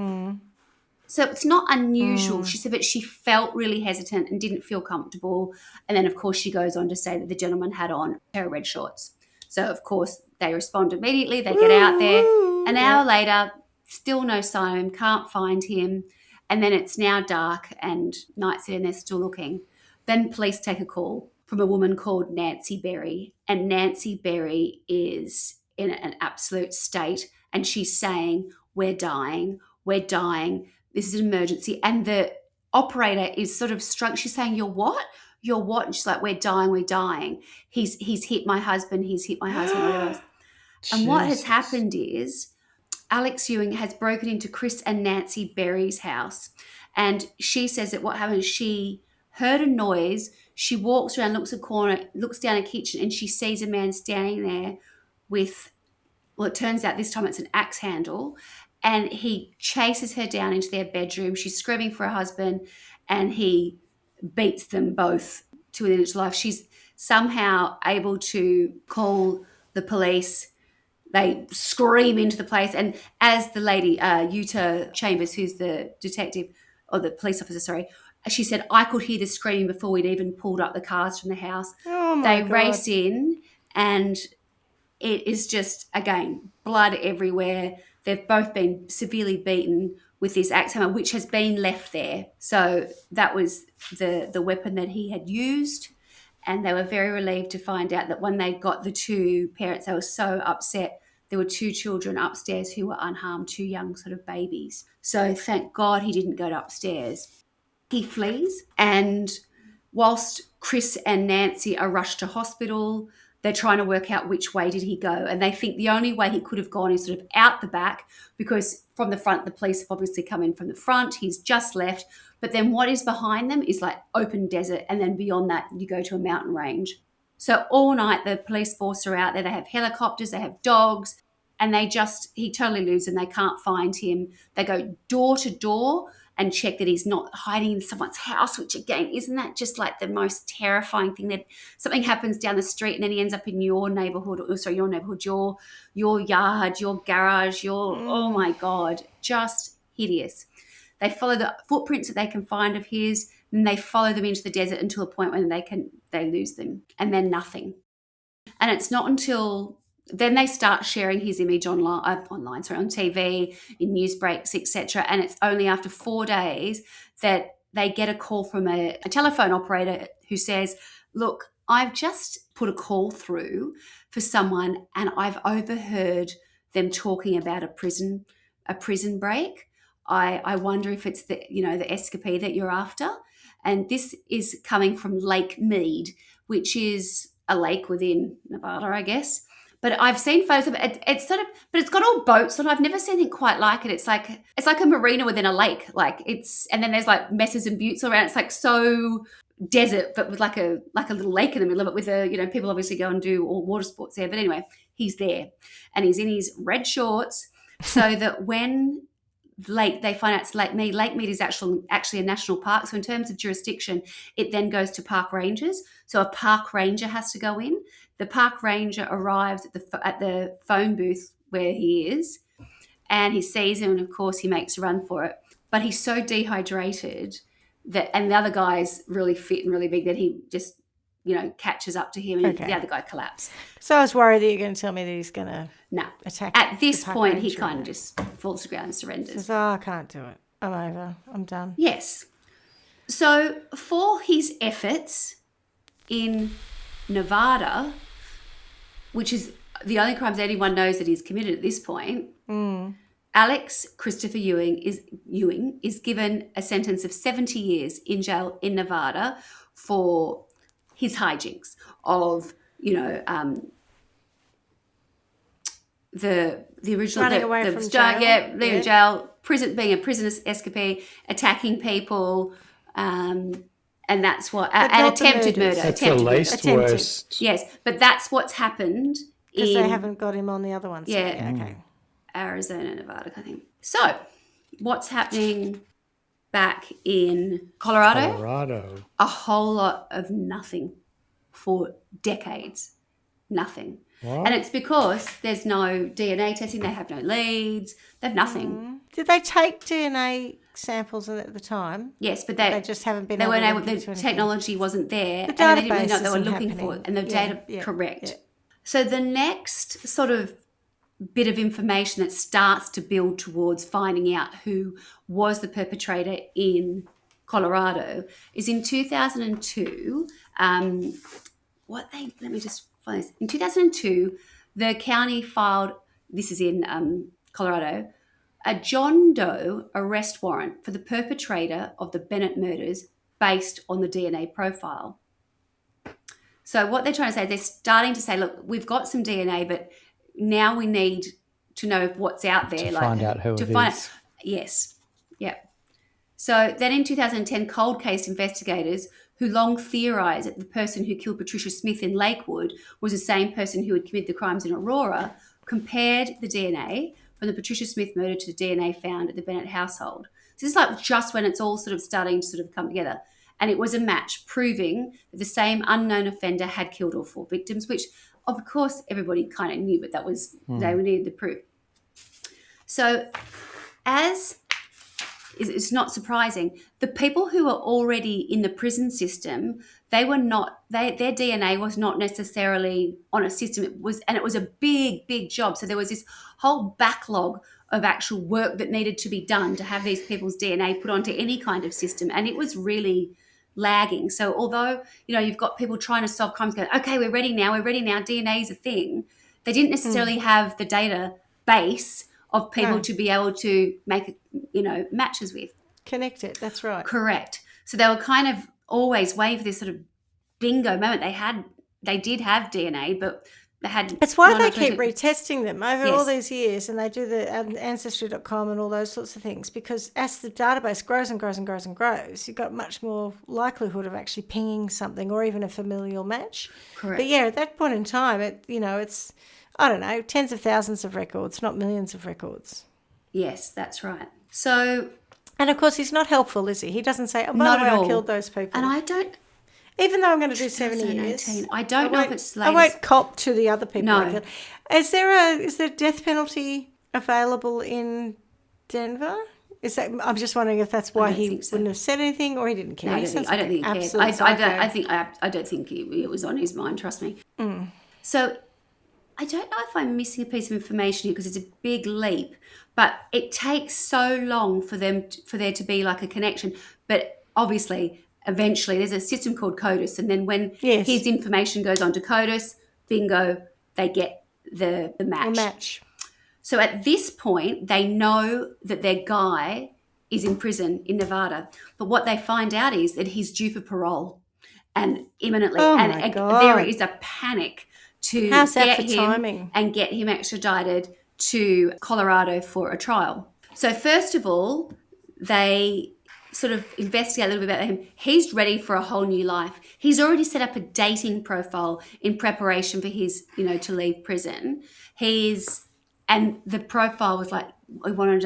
So it's not unusual. She said, but she felt really hesitant and didn't feel comfortable. And then, of course, she goes on to say that the gentleman had on a pair of red shorts. So, of course, they respond immediately. They get out there. An hour later, still no sign of him, can't find him. And then it's now dark and night's in and they're still looking. Then police take a call from a woman called Nancy Berry. And Nancy Berry is in an absolute state. And she's saying, we're dying. This is an emergency. And the operator is sort of struck. She's saying, you're what? You're what? And she's like, we're dying. He's hit my husband. Whatever else. And what has happened is Alex Ewing has broken into Chris and Nancy Berry's house. And she says that what happened is she heard a noise. She walks around, looks at a corner, looks down a kitchen, and she sees a man standing there with, well, it turns out this time it's an axe handle. And he chases her down into their bedroom. She's screaming for her husband, and he beats them both to within its life. She's somehow able to call the police. They scream into the place. And as the lady, Utah Chambers, who's the detective, or the police officer, sorry, she said, I could hear the screaming before we'd even pulled up the cars from the house. Oh my God. Race in, and it is just, again, blood everywhere. They've both been severely beaten with this axe hammer, which has been left there. So that was the weapon that he had used. And they were very relieved to find out that when they got the two parents, they were so upset. There were two children upstairs who were unharmed, two young sort of babies. So thank God he didn't go upstairs. He flees, and whilst Chris and Nancy are rushed to hospital, they're trying to work out which way did he go. And they think the only way he could have gone is sort of out the back, because from the front, the police have obviously come in from the front. He's just left. But then what is behind them is like open desert. And then beyond that, you go to a mountain range. So all night, the police force are out there. They have helicopters, they have dogs, and he totally loses and they can't find him. They go door to door and check that he's not hiding in someone's house, which again, isn't that just like the most terrifying thing, that something happens down the street and then he ends up in your neighborhood, your yard, your garage, oh my God, just hideous. They follow the footprints that they can find of his, and they follow them into the desert until a point when they lose them, and then nothing. And it's not until then they start sharing his image on TV, in news breaks, etc. And it's only after 4 days that they get a call from a telephone operator who says, look, I've just put a call through for someone and I've overheard them talking about a prison break. I wonder if it's the escapee that you're after. And this is coming from Lake Mead, which is a lake within Nevada, I guess. But I've seen photos of it. It's sort of, but it's got all boats, and I've never seen anything quite like it. It's like a marina within a lake. And then there's like messes and buttes around. It's like so desert, but with like a little lake in the middle of it. With people obviously go and do all water sports there. But anyway, he's there, and he's in his red shorts, so that when they find out it's Lake Mead. Lake Mead is actually a national park. So in terms of jurisdiction, it then goes to park rangers. So a park ranger has to go in. The park ranger arrives at the phone booth where he is, and he sees him, and of course he makes a run for it. But he's so dehydrated and the other guy's really fit and really big that he just catches up to him, and the other guy collapses. So I was worried that you're going to tell me that he's going to attack. At this point, he kind of just falls to the ground and surrenders. Says, I can't do it. I'm over. I'm done. Yes. So for his efforts in Nevada, which is the only crimes anyone knows that he's committed at this point, Alex Christopher Ewing is given a sentence of 70 years in jail in Nevada for his hijinks of, the original running away from jail. Leaving jail, being a prison escapee, attacking people, and that's what an attempted murder. That's the least worst. Yes, but that's what's happened because they haven't got him on the other ones. Yeah, okay. Arizona, Nevada, I think. So, what's happening back in Colorado? A whole lot of nothing for decades. Nothing. What? And it's because there's no DNA testing. They have no leads. They have nothing. Did they take DNA samples at the time? Yes, but they just haven't been. They weren't able. The technology wasn't there, the and they didn't really know database what they were looking happening. for, and the data correct. Yeah. So the next sort of bit of information that starts to build towards finding out who was the perpetrator in Colorado is in 2002. Let me just find this. In 2002, the county filed, this is in Colorado, a John Doe arrest warrant for the perpetrator of the Bennett murders based on the DNA profile. So what they're trying to say, they're starting to say, look, we've got some DNA, but now we need to know what's out there. To find out who it is. Yes. Yeah. So then in 2010, cold case investigators who long theorised that the person who killed Patricia Smith in Lakewood was the same person who had committed the crimes in Aurora, compared the DNA from the Patricia Smith murder to the DNA found at the Bennett household. So this is like just when it's all sort of starting to sort of come together. And it was a match proving that the same unknown offender had killed all four victims, which of course everybody kind of knew, but that was they needed the proof. So it's not surprising, the people who were already in the prison system, their DNA was not necessarily on a system. It was a big job. So there was this whole backlog of actual work that needed to be done to have these people's DNA put onto any kind of system. And it was really lagging. So although, you've got people trying to solve crimes going, okay, we're ready now, DNA is a thing. They didn't necessarily have the database of people to be able to make, matches with. Connect it, that's right. Correct. So they were kind of always waiting for this sort of bingo moment. They did have DNA, but they had... It's why they keep retesting them over all these years, and they do the Ancestry.com and all those sorts of things, because as the database grows and grows and grows and grows, you've got much more likelihood of actually pinging something or even a familial match. Correct. But yeah, at that point in time, it's... I don't know, tens of thousands of records, not millions of records. Yes, that's right. So... And, of course, he's not helpful, is he? He doesn't say, oh, by the way, I killed those people. And I don't... Even though I'm going to do 70 years. I don't know if it's latest. I won't cop to the other people. No. Is there death penalty available in Denver? I'm just wondering if that's why he wouldn't have said anything, or he didn't care. No, I don't think he cared. I don't think it was on his mind, trust me. So... I don't know if I'm missing a piece of information here because it's a big leap, but it takes so long for there to be like a connection. But obviously, eventually, there's a system called CODIS, and then when his information goes on to CODIS, bingo, they get the match. A match. So at this point, they know that their guy is in prison in Nevada. But what they find out is that he's due for parole and imminently. Oh, and my there God. is a panic to How's that get for him timing? and get him extradited to Colorado for a trial. So first of all, they sort of investigate a little bit about him. He's ready for a whole new life. He's already set up a dating profile in preparation for his, to leave prison. And the profile was like, we wanted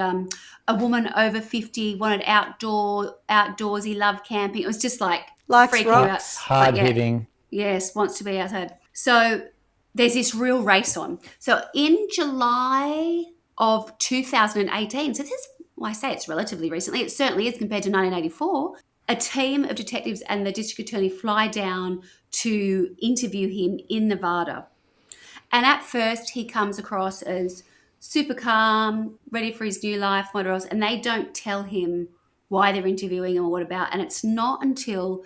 a woman over 50, wanted outdoorsy, loved camping. It was just like Likes freaking you out. rocks. Hard Like, yeah, hitting. yes, wants to be outside. So there's this real race on. So in July of 2018, so this is, well, I say it's relatively recently, it certainly is compared to 1984, a team of detectives and the district attorney fly down to interview him in Nevada. And at first he comes across as super calm, ready for his new life, whatever else, and they don't tell him why they're interviewing him or what about. And it's not until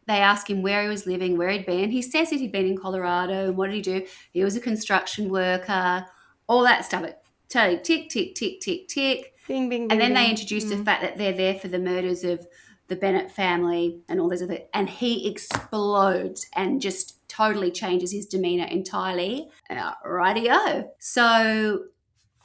they ask him where he was living, where he'd been. He says that he'd been in Colorado, and what did he do? He was a construction worker, all that stuff. It totally tick, tick, tick, tick, tick. Bing, bing, And bing, then they bing. introduce the fact that they're there for the murders of the Bennett family and all those other, and he explodes and just totally changes his demeanor entirely. Rightio. So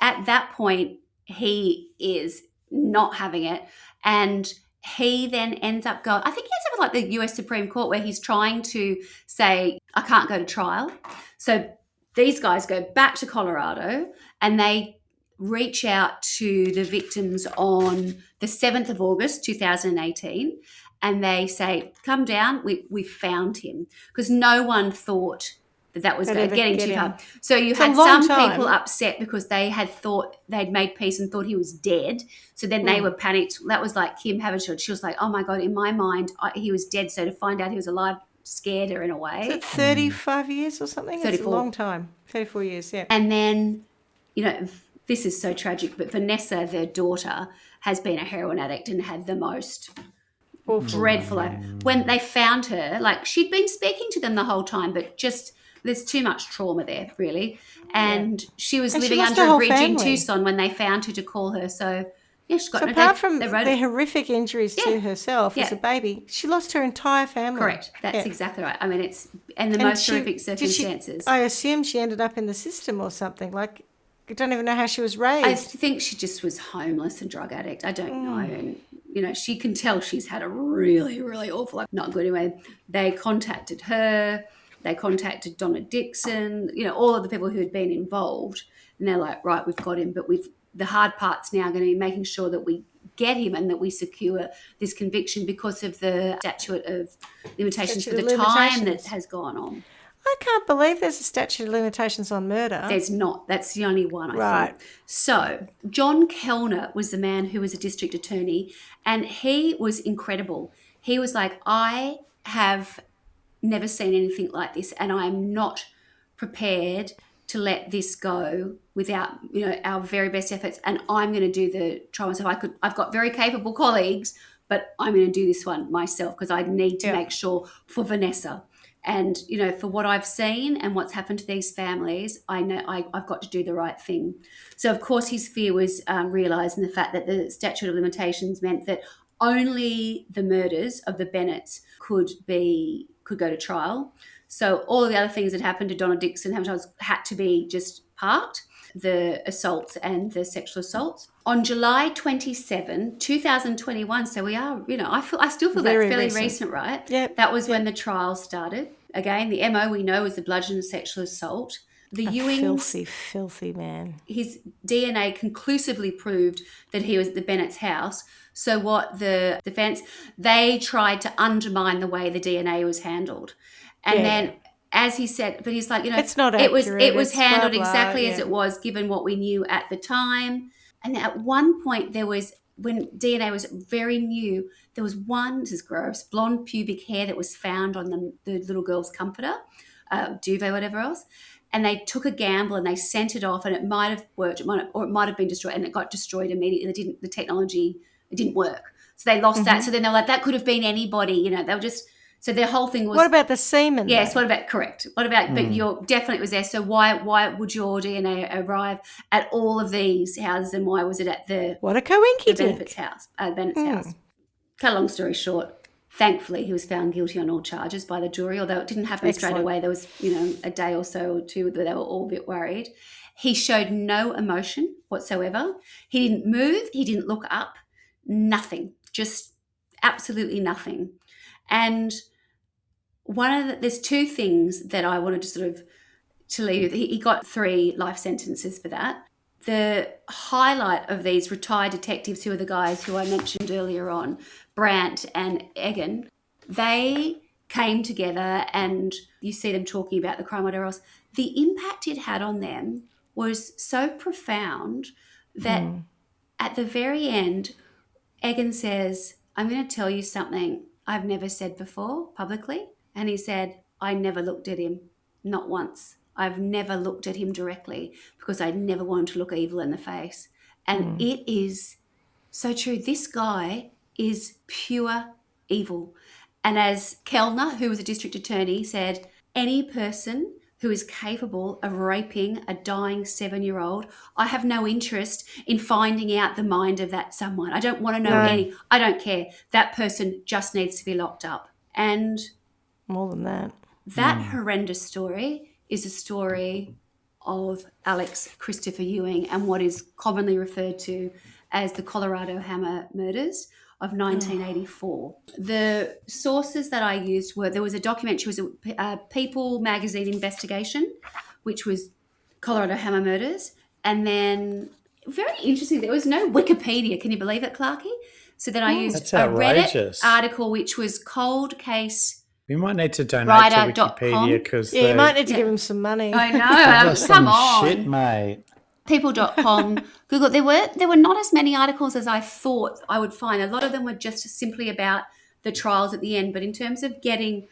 at that point, he is not having it, and he then ends up going, I think he ends up with like the US Supreme Court, where he's trying to say, I can't go to trial. So these guys go back to Colorado and they reach out to the victims on the 7th of August, 2018, and they say, come down, we found him. Because no one thought that was They'd ever getting get too him. far. So you It's a had long some time. people upset because they had thought they'd made peace and thought he was dead. So then they were panicked. That was like Kim Havinshield. She was like, oh my God, in my mind, he was dead. So to find out he was alive scared her in a Is way. it 35 years or something? It's a 34. long time. 34 years, yeah. And then, this is so tragic, but Vanessa, their daughter, has been a heroin addict and had the most dreadful life. When they found her, like she'd been speaking to them the whole time, but just there's too much trauma there, really. And she was And she living lost under her a whole bridge in So Tucson when they found her to call her. So, yeah, she's got So no apart from they wrote the it. horrific injuries to herself as a baby, she lost her entire family. Correct. That's Yeah. exactly right. I mean, it's and the And most horrific did she- circumstances. I assume she ended up in the system or something. Like, I don't even know how she was I raised. think she just was homeless and drug addict. I don't know. And, she can tell she's had a really, really awful life. Not good anyway. They contacted her. They contacted Donna Dixon, all of the people who had been involved. And they're like, right, we've got him. But the hard part's now going to be making sure that we get him and that we secure this conviction because of the statute of limitations for the time that has gone on. I can't believe there's a statute of limitations on murder. There's not. That's the only one, I Right. think. So John Kellner was the man who was a district attorney, and he was incredible. He was like, I have never seen anything like this, and I'm not prepared to let this go without, our very best efforts. And I'm going to do the trial myself. I've got very capable colleagues, but I'm going to do this one myself because I need to make sure for Vanessa. And, for what I've seen and what's happened to these families, I know I've got to do the right thing. So, of course, his fear was realised in the fact that the statute of limitations meant that only the murders of the Bennetts could go to trial. So all of the other things that happened to Donna Dixon had to be just parked, the assaults and the sexual assaults. On July 27, 2021, so we are, I still feel Very that's fairly recent. recent, right? Yep, That was when the trial started. Again, the MO we know is the bludgeon and sexual assault. The Ewings, Filthy, filthy man. his DNA conclusively proved that he was at the Bennett's house. So what the defense, they tried to undermine the way the DNA was handled. And then, as he said, but he's like, It's not it was accurate, it's handled blah, blah, exactly as yeah. it was, given what we knew at the time. And at one point, when DNA was very new, there was one, this is gross, blonde pubic hair that was found on the little girl's comforter, duvet, whatever else. And they took a gamble and they sent it off, and it might have worked, or it might have been destroyed, and it got destroyed immediately. The technology, it didn't work. So they lost that. So then they were like, that could have been anybody, they were just So their whole thing was. What about the semen? Yes. though? What about correct? What about? But you're definitely was there. So why would your DNA arrive at all of these houses, and why was it at the What a coinky Bennett's house? Bennett's house. Cut a long story short. Thankfully, he was found guilty on all charges by the jury, although it didn't happen straight away. There was, a day or so or two where they were all a bit worried. He showed no emotion whatsoever. He didn't move. He didn't look up. Nothing. Just absolutely nothing. And there's two things that I wanted to sort of to leave. He got 3 life sentences for that. The highlight of these retired detectives, who are the guys who I mentioned earlier on, Brandt and Egan, they came together, and you see them talking about the crime, whatever else. The impact it had on them was so profound that at the very end, Egan says, I'm going to tell you something I've never said before publicly. And he said, I never looked at him, not once. I've never looked at him directly because I never wanted to look evil in the face. And it is so true. This guy is pure evil. And as Kellner, who was a district attorney, said, any person who is capable of raping a dying 7-year-old, I have no interest in finding out the mind of that someone. I don't want to know I don't care. That person just needs to be locked up. And more than that. That horrendous story is a story of Alex Christopher Ewing and what is commonly referred to as the Colorado Hammer murders of 1984. The sources that I used were, there was a documentary, it was a People magazine investigation, which was Colorado Hammer murders. And then, very interesting, there was no Wikipedia. Can you believe it, Clarkie? So then I used a Reddit article, which was Cold Case. We might need to donate to Wikipedia because you might need to give them some money. I know. Come on, shit, mate. People.com, Google. There were not as many articles as I thought I would find. A lot of them were just simply about the trials at the end. But in terms of getting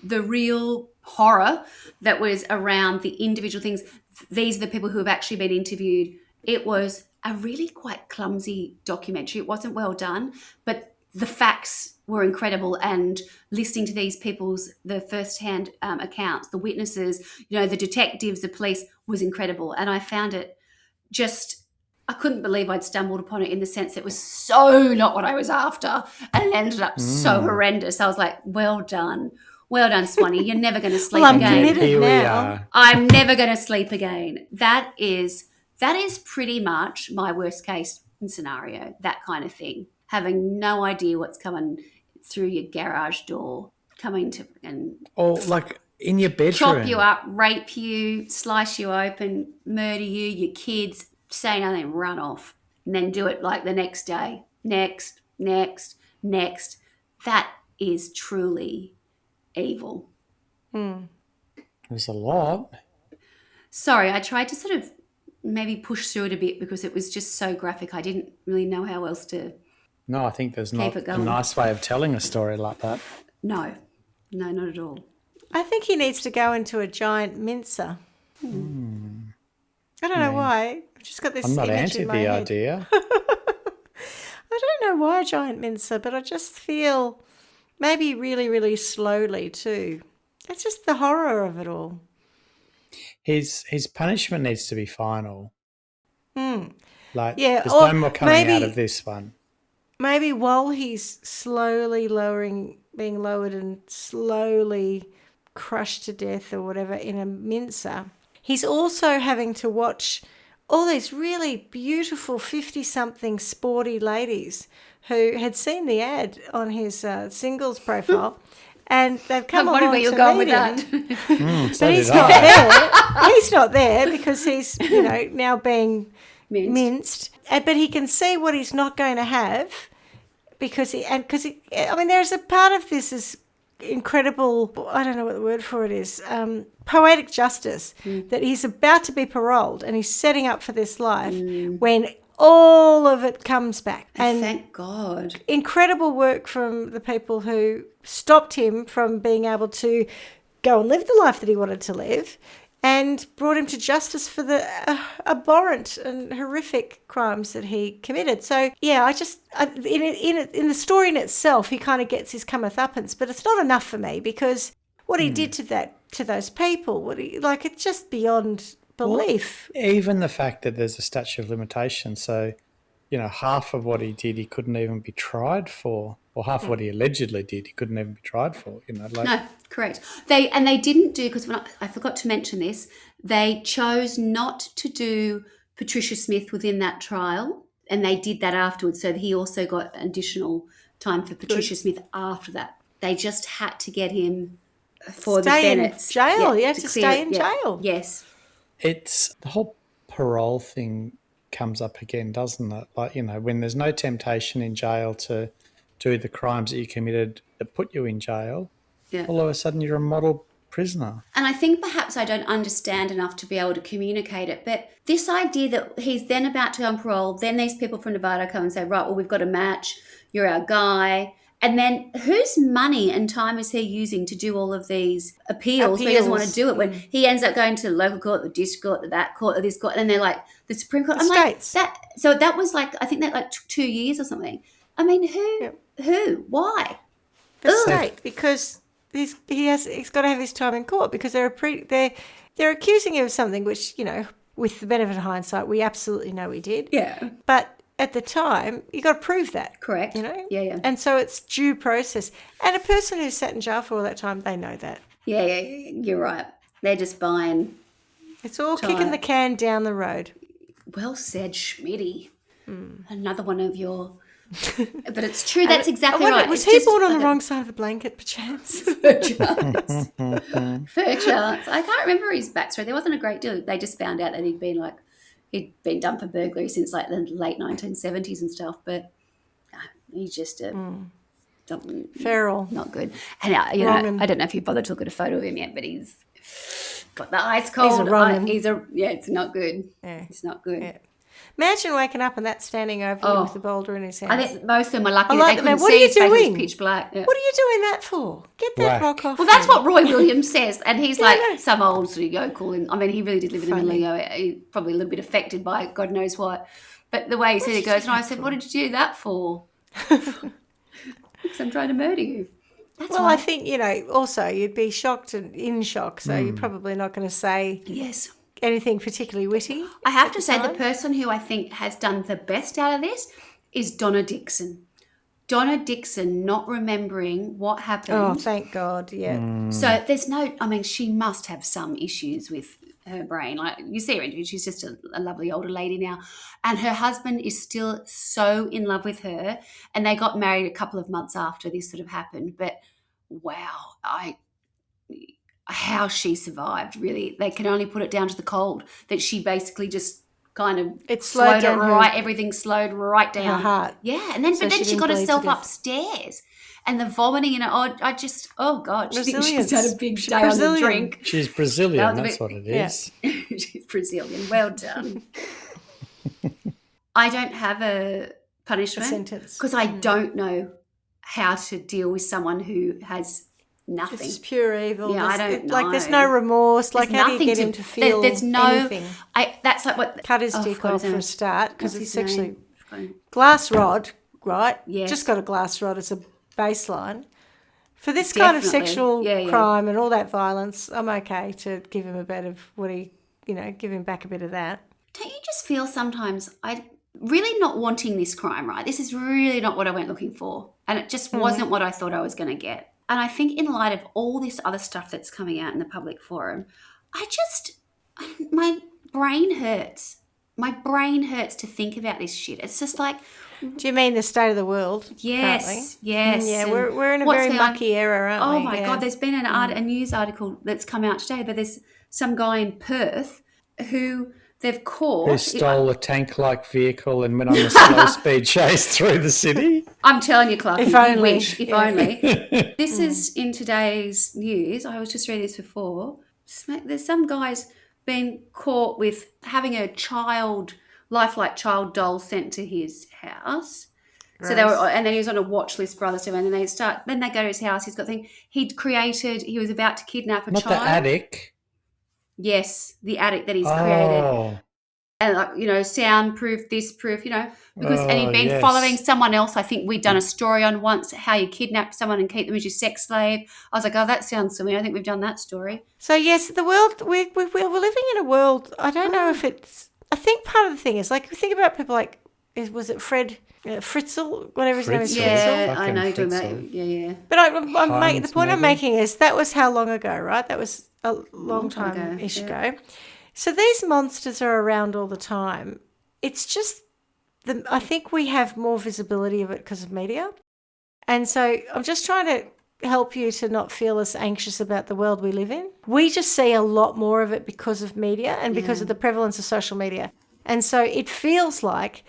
the real horror that was around the individual things, these are the people who have actually been interviewed. It was a really quite clumsy documentary. It wasn't well done, but the facts were incredible, and listening to these the first-hand accounts, the witnesses, the detectives, the police, was incredible. And I found it I couldn't believe I'd stumbled upon it, in the sense it was so not what I was after, and it ended up so horrendous. I was like, well done, Swanny. You're never going to sleep I'm again. committed now. I'm never going to sleep again. That is pretty much my worst case scenario, that kind of thing. Having no idea what's coming through your garage door, coming to and like in your bedroom, chop you up, rape you, slice you open, murder you, your kids, say nothing, run off, and then do it like the next day. Next. That is truly evil. There's a lot. Sorry, I tried to sort of maybe push through it a bit because it was just so graphic. I didn't really know how else to. No, I think there's not a nice way of telling a story like that. No, not at all. I think he needs to go into a giant mincer. I don't know why. I've just got this I'm not image anti in my the head. idea. I don't know why a giant mincer, but I just feel maybe really, really slowly too. It's just the horror of it all. His punishment needs to be final. Like, yeah, there's no more coming out of this one. Maybe while he's slowly being lowered and slowly crushed to death or whatever in a mincer, he's also having to watch all these really beautiful 50-something sporty ladies who had seen the ad on his singles profile, and they've come along where you're to going meet with him. that. But he's not there. He's not there because he's, now being minced. But he can see what he's not going to have because there's a part of this is incredible, I don't know what the word for it is, poetic justice, that he's about to be paroled and he's setting up for this life when all of it comes back. And thank God. Incredible work from the people who stopped him from being able to go and live the life that he wanted to live. and brought him to justice for the abhorrent and horrific crimes that he committed. So, yeah, in the story in itself, he kind of gets his comeuppance, but it's not enough for me because what he did to those people, it's just beyond belief. Well, even the fact that there's a statute of limitations, so, half of what he did he couldn't even be tried for, or half of what he allegedly did he couldn't even be tried for, No, correct. They didn't do, because I forgot to mention this, they chose not to do Patricia Smith within that trial, and they did that afterwards, so he also got additional time for Patricia Smith after that. They just had to get him for the Bennetts. Stay in jail. You have to stay in jail. Yes. It's the whole parole thing comes up again, doesn't it? Like, when there's no temptation in jail to do the crimes that you committed that put you in jail, all of a sudden you're a model prisoner. And I think perhaps I don't understand enough to be able to communicate it, but this idea that he's then about to go on parole, then these people from Nevada come and say, right, well, we've got a match, you're our guy. And then whose money and time is he using to do all of these appeals? He doesn't want to do it when he ends up going to the local court, the district court, that court, or this court, and they're like, the Supreme Court. The states. So that was I think that took 2 years or something. I mean, who? Why? The state, because he's got to have his time in court because they're accusing him of something which, with the benefit of hindsight, we absolutely know he did. Yeah. But at the time, you got to prove that. Correct. Yeah. And so it's due process. And a person who's sat in jail for all that time, they know that. Yeah, you're right. They're just buying. It's all kicking the can down the road. Well said, Schmitty. Another one of your... But it's true, that's exactly right. Was he born on the wrong side of the blanket, perchance? Per chance. I can't remember his backstory. There wasn't a great deal. They just found out that he'd been done for burglary since the late 1970s and stuff. But he's just feral, not good. And I don't know if you bothered to look at a photo of him yet, but he's got the ice cold. It's not good. Yeah. It's not good. Yeah. Imagine waking up and that standing over you with the boulder in his hand. I think most of them are lucky that they couldn't see his face. It was pitch black. Yeah. What are you doing that for? Get that rock off. Well, that's what Roy Williams says, and he's some old sort of yokel. I mean, he really did live in a milieu. He's probably a little bit affected by God knows what. But the way he said it goes, and I said, what did you do that for? Because I'm trying to murder you. I think, also you'd be shocked and in shock, so you're probably not going to say... Yes. Anything particularly witty? I have to say the person who I think has done the best out of this is Donna Dixon. Donna Dixon not remembering what happened. Oh, thank God, yeah. So there's she must have some issues with her brain. Like, you see her interview, she's just a lovely older lady now. And her husband is still so in love with her. And they got married a couple of months after this sort of happened. But, wow, how she survived, really. They can only put it down to the cold, that she basically just kind of slowed down everything slowed right down. Her heart. Yeah, and then she got herself upstairs. And the vomiting and God, she thinks she's had a big day on the drink. She's Brazilian, that's what it is. Yeah. She's Brazilian. Well done. I don't have a punishment sentence because I don't know how to deal with someone who has nothing. It's just pure evil. Yeah, I don't know. There's no remorse. How do you get him to feel anything? That's like what... Cut his dick off for a start because it's sexually... Glass rod, right? Yes. Just got a glass rod as a baseline. For this kind of sexual crime and all that violence, I'm okay to give him a bit of give him back a bit of that. Don't you just feel sometimes really not wanting this crime, right? This is really not what I went looking for. And it just wasn't what I thought I was going to get. And I think in light of all this other stuff that's coming out in the public forum, my brain hurts. My brain hurts to think about this shit. It's just like... Do you mean the state of the world? Yes, currently? yes. Yeah, we're in a very mucky era, aren't we? Oh, my God. There's been a news article that's come out today, but there's some guy in Perth who they've caught... Who stole a tank-like vehicle and went on a slow-speed chase through the city? I'm telling you, Clark, if only. If only. This is in today's news. I was just reading this before. There's some guys been caught with having a lifelike child doll sent to his house. Gross. So and then he was on a watch list for other stuff. And then they go to his house. He was about to kidnap a child. Not the attic. Yes, the attic that he's created. Oh, And, like, you know, soundproof, this proof, you know, because, and he'd been yes. following someone else. I think we'd done a story on once how you kidnap someone and keep them as your sex slave. I was like, oh, that sounds familiar. I think we've done that story. So yes, the world we're living in a world. I don't know if it's. I think part of the thing is like think about people like was it Fred Fritzl, whatever his name is. Fritzl. Fritzl? Yeah, I know you're talking Fritzl. about. Yeah. But the point I'm maybe? making is that was how long ago, right? That was a long time time ago, ish yeah. ago. So these monsters are around all the time. It's just I think we have more visibility of it because of media. And so I'm just trying to help you to not feel as anxious about the world we live in. We just see a lot more of it because of media and because of the prevalence of social media. And so it feels like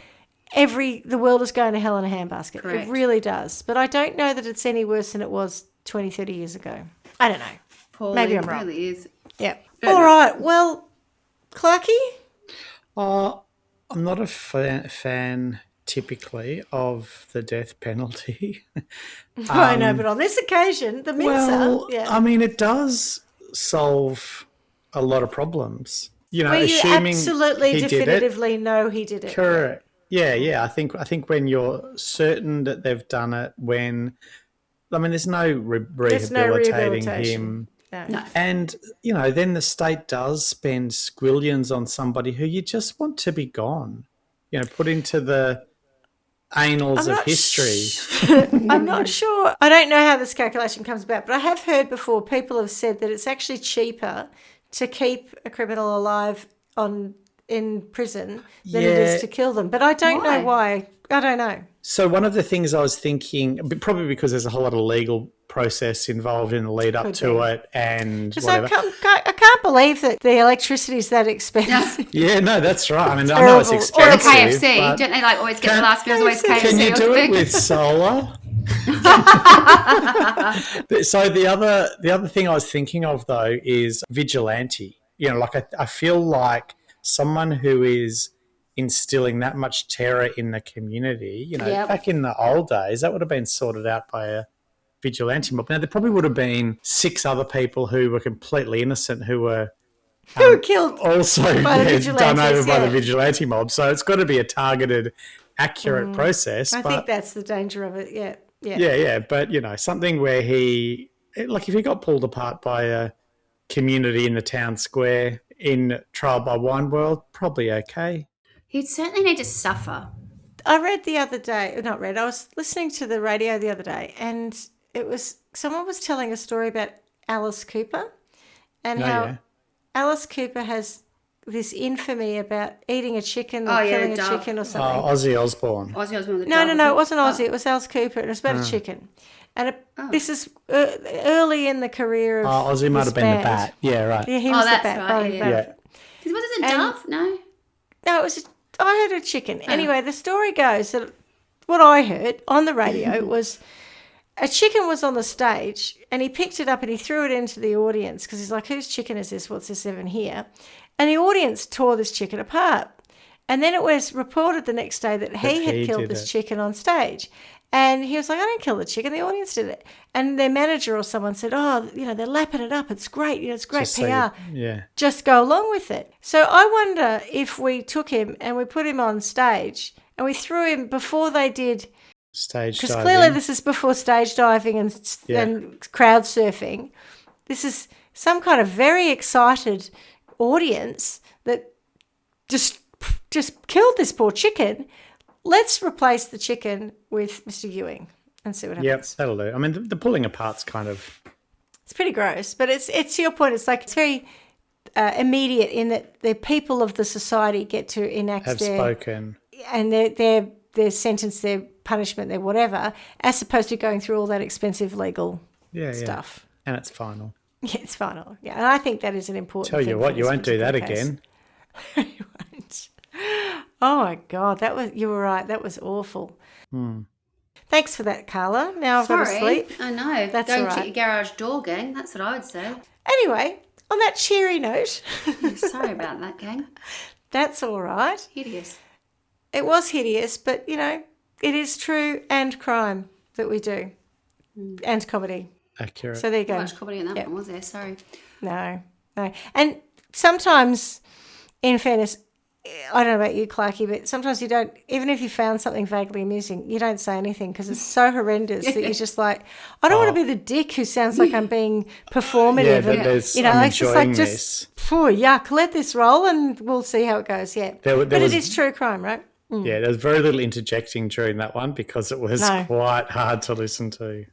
the world is going to hell in a handbasket. Correct. It really does. But I don't know that it's any worse than it was 20, 30 years ago. I don't know. Pauline, Maybe I'm it wrong. really is. Yeah. All right. Well, Clarky? I'm not a fan typically of the death penalty. I know, but on this occasion, the mincer. Well, Yeah. I mean, it does solve a lot of problems. You know, Where you assuming absolutely he did it. definitively know he did it. Correct. Yeah. I think when you're certain that they've done it, there's no There's no rehabilitating rehabilitation. him. No. And, you know, then the state does spend squillions on somebody who you just want to be gone, you know, put into the annals of history. I'm not sure. I don't know how this calculation comes about, but I have heard before people have said that it's actually cheaper to keep a criminal alive in prison than it is to kill them. But I don't know why. I don't know. So one of the things I was thinking, probably because there's a whole lot of legal process involved in the lead up to it and whatever. I can't believe that the electricity is that expensive. Yeah, no, that's right. I mean, I know it's Terrible. expensive. Or a KFC. but Don't they like always get the last meal? Always KFC. Can you or do it something? with solar? So the other thing I was thinking of though is vigilante. You know, like I feel like someone who is instilling that much terror in the community, you know, back in the old days, that would have been sorted out by a vigilante mob. Now, there probably would have been 6 other people who were completely innocent who were Who killed also by the done vigilantes, over by the vigilante mob. So it's got to be a targeted, accurate process. I think that's the danger of it, yeah. Yeah. But, you know, something where if he got pulled apart by a community in the town square in Trial by Wine World, probably okay. He'd certainly need to suffer. I was listening to the radio the other day and someone was telling a story about Alice Cooper and how Alice Cooper has this infamy about eating a chicken or killing a chicken or something. Ozzy Osbourne. Ozzy Osbourne. No, it wasn't Ozzy. It was Alice Cooper. It was about a chicken. And this is early in the career of Ozzy might have been band. the bat. Yeah, right. Yeah, he was the that's bat. right, Bat. Was it a dove? No. No, it was. I heard a chicken. Anyway, the story goes that what I heard on the radio was a chicken was on the stage and he picked it up and he threw it into the audience because he's like, whose chicken is this? What's this even here? And the audience tore this chicken apart. And then it was reported the next day that he had killed this chicken on stage. And he was like, I didn't kill the chicken. The audience did it. And their manager or someone said, they're lapping it up. It's great. You know, it's great PR. Just go along with it. So I wonder if we took him and we put him on stage and we threw him before they did stage diving. Because clearly this is before stage diving and crowd surfing. This is some kind of very excited audience that just killed this poor chicken. Let's replace the chicken with Mr. Ewing and see what happens. Yep, that'll do. I mean, the pulling apart's kind of... It's pretty gross, but it's to your point. It's like it's very immediate in that the people of the society get to enact spoken. And their sentence, their punishment, their whatever, as opposed to going through all that expensive legal stuff. And it's final. Yeah, it's final. Yeah, and I think that is an important thing. Tell you what, you won't do that again. You won't. Oh my God, you were right. That was awful. Thanks for that, Carla. Now I've got to sleep. I know. That's Don't all right. check your garage door, gang. That's what I would say. Anyway, on that cheery note. Sorry about that, gang. That's all right. Hideous. It was hideous, but, it is true and crime that we do. And comedy. Accurate. So there you go. Not much comedy in that one, was there? Sorry. No. And sometimes, in fairness, I don't know about you, Clarky, but sometimes you don't, even if you found something vaguely amusing, you don't say anything because it's so horrendous that you're just like, I don't want to be the dick who sounds like I'm being performative. I'm enjoying this. Yuck, let this roll and we'll see how it goes. Yeah. But it is true crime, right? Mm. Yeah, there was very little interjecting during that one because it was quite hard to listen to.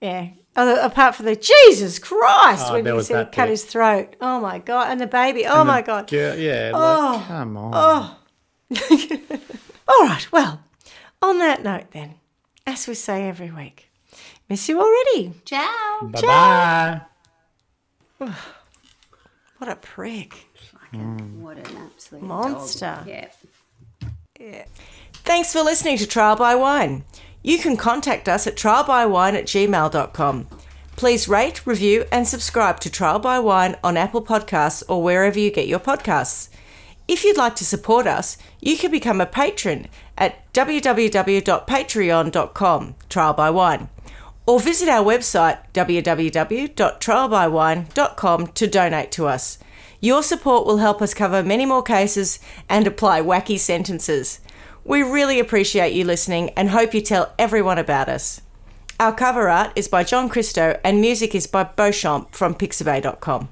Yeah. Apart from the Jesus Christ when you see him cut his throat. Oh, my God. And the baby. Oh, my God. Yeah, come on. Oh. All right. Well, on that note then, as we say every week, miss you already. Ciao. Bye-bye. What a prick. What an absolute monster. Dog. Yeah. Thanks for listening to Trial by Wine. You can contact us at trialbywine@gmail.com. Please rate, review and subscribe to Trial by Wine on Apple Podcasts or wherever you get your podcasts. If you'd like to support us, you can become a patron at www.patreon.com, Trial by Wine, or visit our website www.trialbywine.com to donate to us. Your support will help us cover many more cases and apply wacky sentences. We really appreciate you listening and hope you tell everyone about us. Our cover art is by John Christo and music is by Beauchamp from pixabay.com.